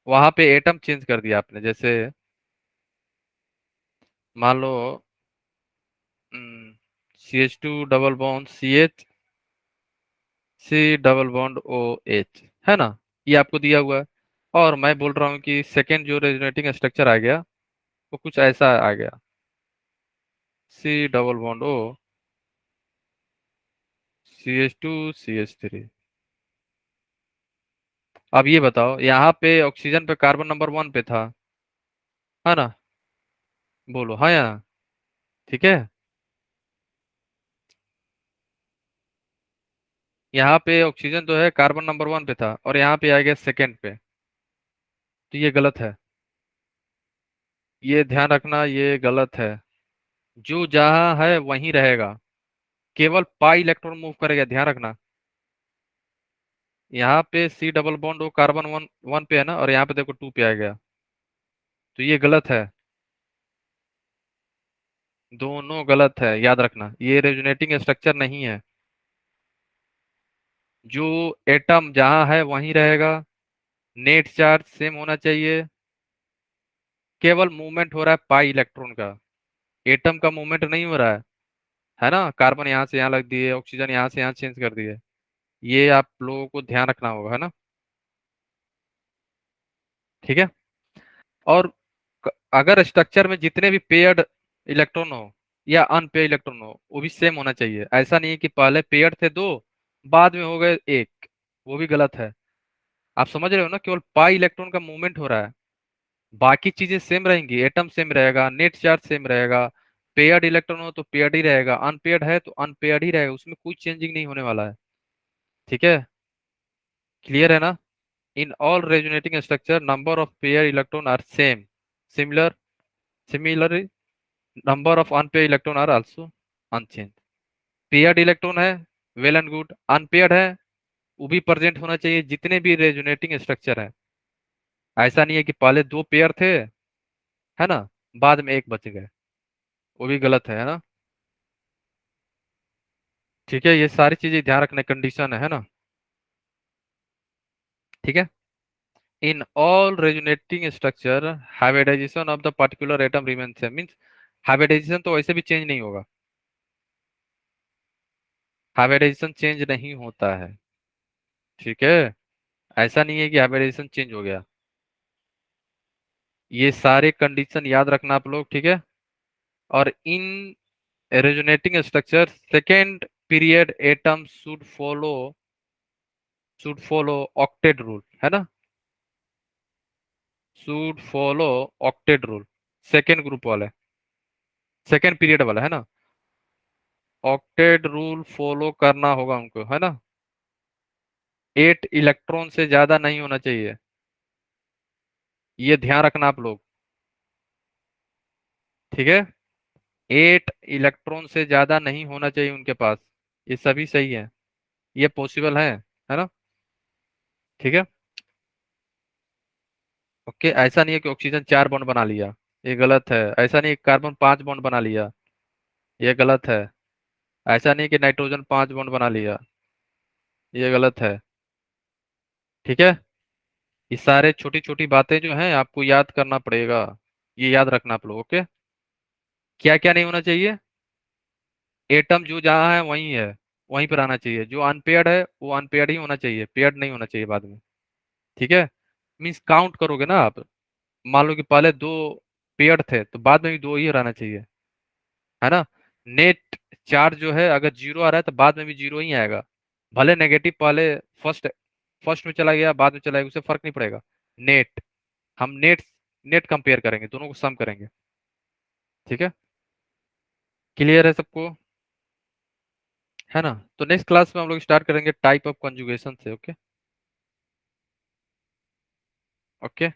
वहां पे एटम चेंज कर दिया आपने, जैसे मान लो CH2 double bond CH, C double bond OH, है ना, ये आपको दिया हुआ है। और मैं बोल रहा हूँ कि सेकेंड जो रेजोनेटिंग स्ट्रक्चर आ गया वो कुछ ऐसा आ गया, C double bond O, CH2 CH3। अब ये बताओ, यहाँ पे ऑक्सीजन पे कार्बन नंबर 1 पे था, है ना, बोलो हाँ या ना? ठीक है, यहाँ पे ऑक्सीजन तो है कार्बन नंबर 1 पे था, और यहाँ पे आ गया सेकंड पे, तो ये गलत है। ये ध्यान रखना, ये गलत है। जो जहाँ है वहीं रहेगा, केवल पाई इलेक्ट्रॉन मूव करेगा, ध्यान रखना। यहाँ पे C double bond O carbon one one पे है ना, और यहाँ पे देखो 2 पे आ गया, तो ये गलत है। दोनों गलत है, याद रखना, ये रेजोनेटिंग स्ट्रक्चर नहीं है। जो एटम जहां है वहीं रहेगा, नेट चार्ज सेम होना चाहिए, केवल मूवमेंट हो रहा है पाई इलेक्ट्रॉन का, एटम का मूवमेंट नहीं हो रहा है ना। कार्बन यहाँ से यहाँ लग दिए, ऑक्सीजन यहाँ से यहाँ चेंज कर दिए, ये आप लोगों को ध्यान रखना होगा, है ना। ठीक है, और अगर स्ट्रक्चर में जितने भी पेयर्ड इलेक्ट्रॉन हो या अनपेयर्ड इलेक्ट्रॉन हो, वो भी सेम होना चाहिए। ऐसा नहीं है कि पहले पेयर्ड थे 2, बाद में हो गए 1, वो भी गलत है। आप समझ रहे हो ना, केवल पाई इलेक्ट्रॉन का मूवमेंट हो रहा है, बाकी चीजें सेम रहेंगी, एटम सेम रहेगा, नेट चार्ज सेम रहेगा, पेयर्ड इलेक्ट्रॉन हो तो पेयर्ड ही रहेगा, अनपेयर्ड है तो अनपेयर्ड ही रहेगा, उसमें कोई चेंजिंग नहीं होने वाला है। ठीक है, क्लियर है ना? In all resonating structure number of pair electron are same, similar similarly number of unpair electron are also unchange. Paired electron है, वेल एंड गुड, अनपेयर्ड है वो भी प्रेजेंट होना चाहिए जितने भी रेजोनेटिंग स्ट्रक्चर है। ऐसा नहीं है कि पहले दो पेयर थे, है ना, बाद में एक बच गए, वो भी गलत है ना? ठीक है, ये सारी चीजें ध्यान रखने कंडीशन है ना? ठीक है। In all resonating structure hybridization of the particular atom remain same, means hybridization तो वैसे भी चेंज नहीं होगा, हाइब्रिडाइजेशन चेंज नहीं होता है। ठीक है, ऐसा नहीं है कि हाइब्रिडाइजेशन चेंज हो गया। ये सारे कंडीशन याद रखना आप लोग, ठीक है। और इन resonating structure second period atom should follow octet rule, है ना, should follow octet rule, second group वाले, सेकेंड पीरियड वाला, है ना, ऑक्टेट रूल फॉलो करना होगा उनको, है ना। 8 इलेक्ट्रॉन से ज्यादा नहीं होना चाहिए, ये ध्यान रखना आप लोग। ठीक है, 8 इलेक्ट्रॉन से ज्यादा नहीं होना चाहिए उनके पास, ये सभी सही है, ये पॉसिबल है ना। ठीक है, ओके। ऐसा नहीं है कि ऑक्सीजन 4 बॉन्ड बना लिया, ये गलत है। ऐसा नहीं कि कार्बन 5 बॉन्ड बना लिया, ये गलत है। ऐसा नहीं कि नाइट्रोजन 5 बॉन्ड बना लिया, ये गलत है। ठीक है, ये सारे छोटी छोटी बातें जो हैं आपको याद करना पड़ेगा, ये याद रखना आप लोग, ओके। क्या क्या नहीं होना चाहिए? एटम जो जहाँ है वहीं है, वहीं पर आना चाहिए। जो अनपेयर्ड है वो अनपेयर्ड ही होना चाहिए, पेयर्ड नहीं होना चाहिए बाद में। ठीक है, मीन्स काउंट करोगे ना आप, मान लो कि पहले दो पेयर्ड थे तो बाद में भी दो ही रहना चाहिए, है ना। नेट चार्ज जो है अगर जीरो आ रहा है तो बाद में भी जीरो ही आएगा, भले नेगेटिव पहले फर्स्ट फर्स्ट में चला गया बाद में चला गया, उससे फर्क नहीं पड़ेगा। नेट, हम नेट नेट कंपेयर करेंगे, दोनों को सम करेंगे। ठीक है, क्लियर है सबको, है ना। तो नेक्स्ट क्लास में हम लोग स्टार्ट करेंगे टाइप ऑफ कंजुगेशन से, ओके। ओके,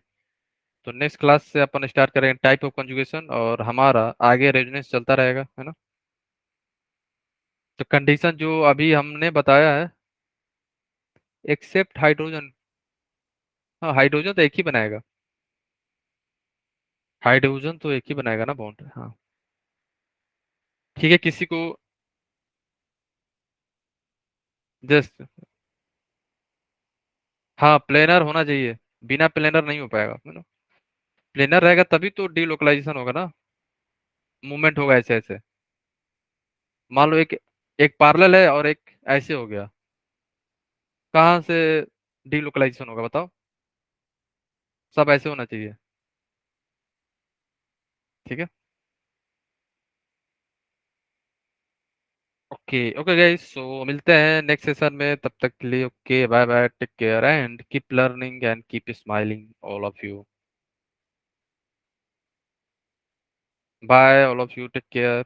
तो नेक्स्ट क्लास से अपन स्टार्ट करेंगे टाइप ऑफ कंजुगेशन, और हमारा आगे रेजोनेंस चलता रहेगा, है ना। तो कंडीशन जो अभी हमने बताया है, एक्सेप्ट हाइड्रोजन, हाँ हाइड्रोजन तो एक ही बनाएगा, हाइड्रोजन तो एक ही बनाएगा ना बॉन्ड, हाँ। ठीक है, किसी को जस्ट, हाँ प्लेनर होना चाहिए, बिना प्लेनर नहीं हो पाएगा, है ना। प्लेनर रहेगा तभी तो डीलोकलाइजेशन होगा ना, मूवमेंट होगा ऐसे ऐसे। मान लो एक एक पार्लर है और एक ऐसे हो गया, कहाँ से डीलोकलाइजेशन होगा बताओ? सब ऐसे होना चाहिए। ठीक है, ओके ओके गाइस, सो मिलते हैं नेक्स्ट सेशन में, तब तक के लिए okay, bye bye, take care and keep learning and keep smiling all of you. Bye all of you, take care.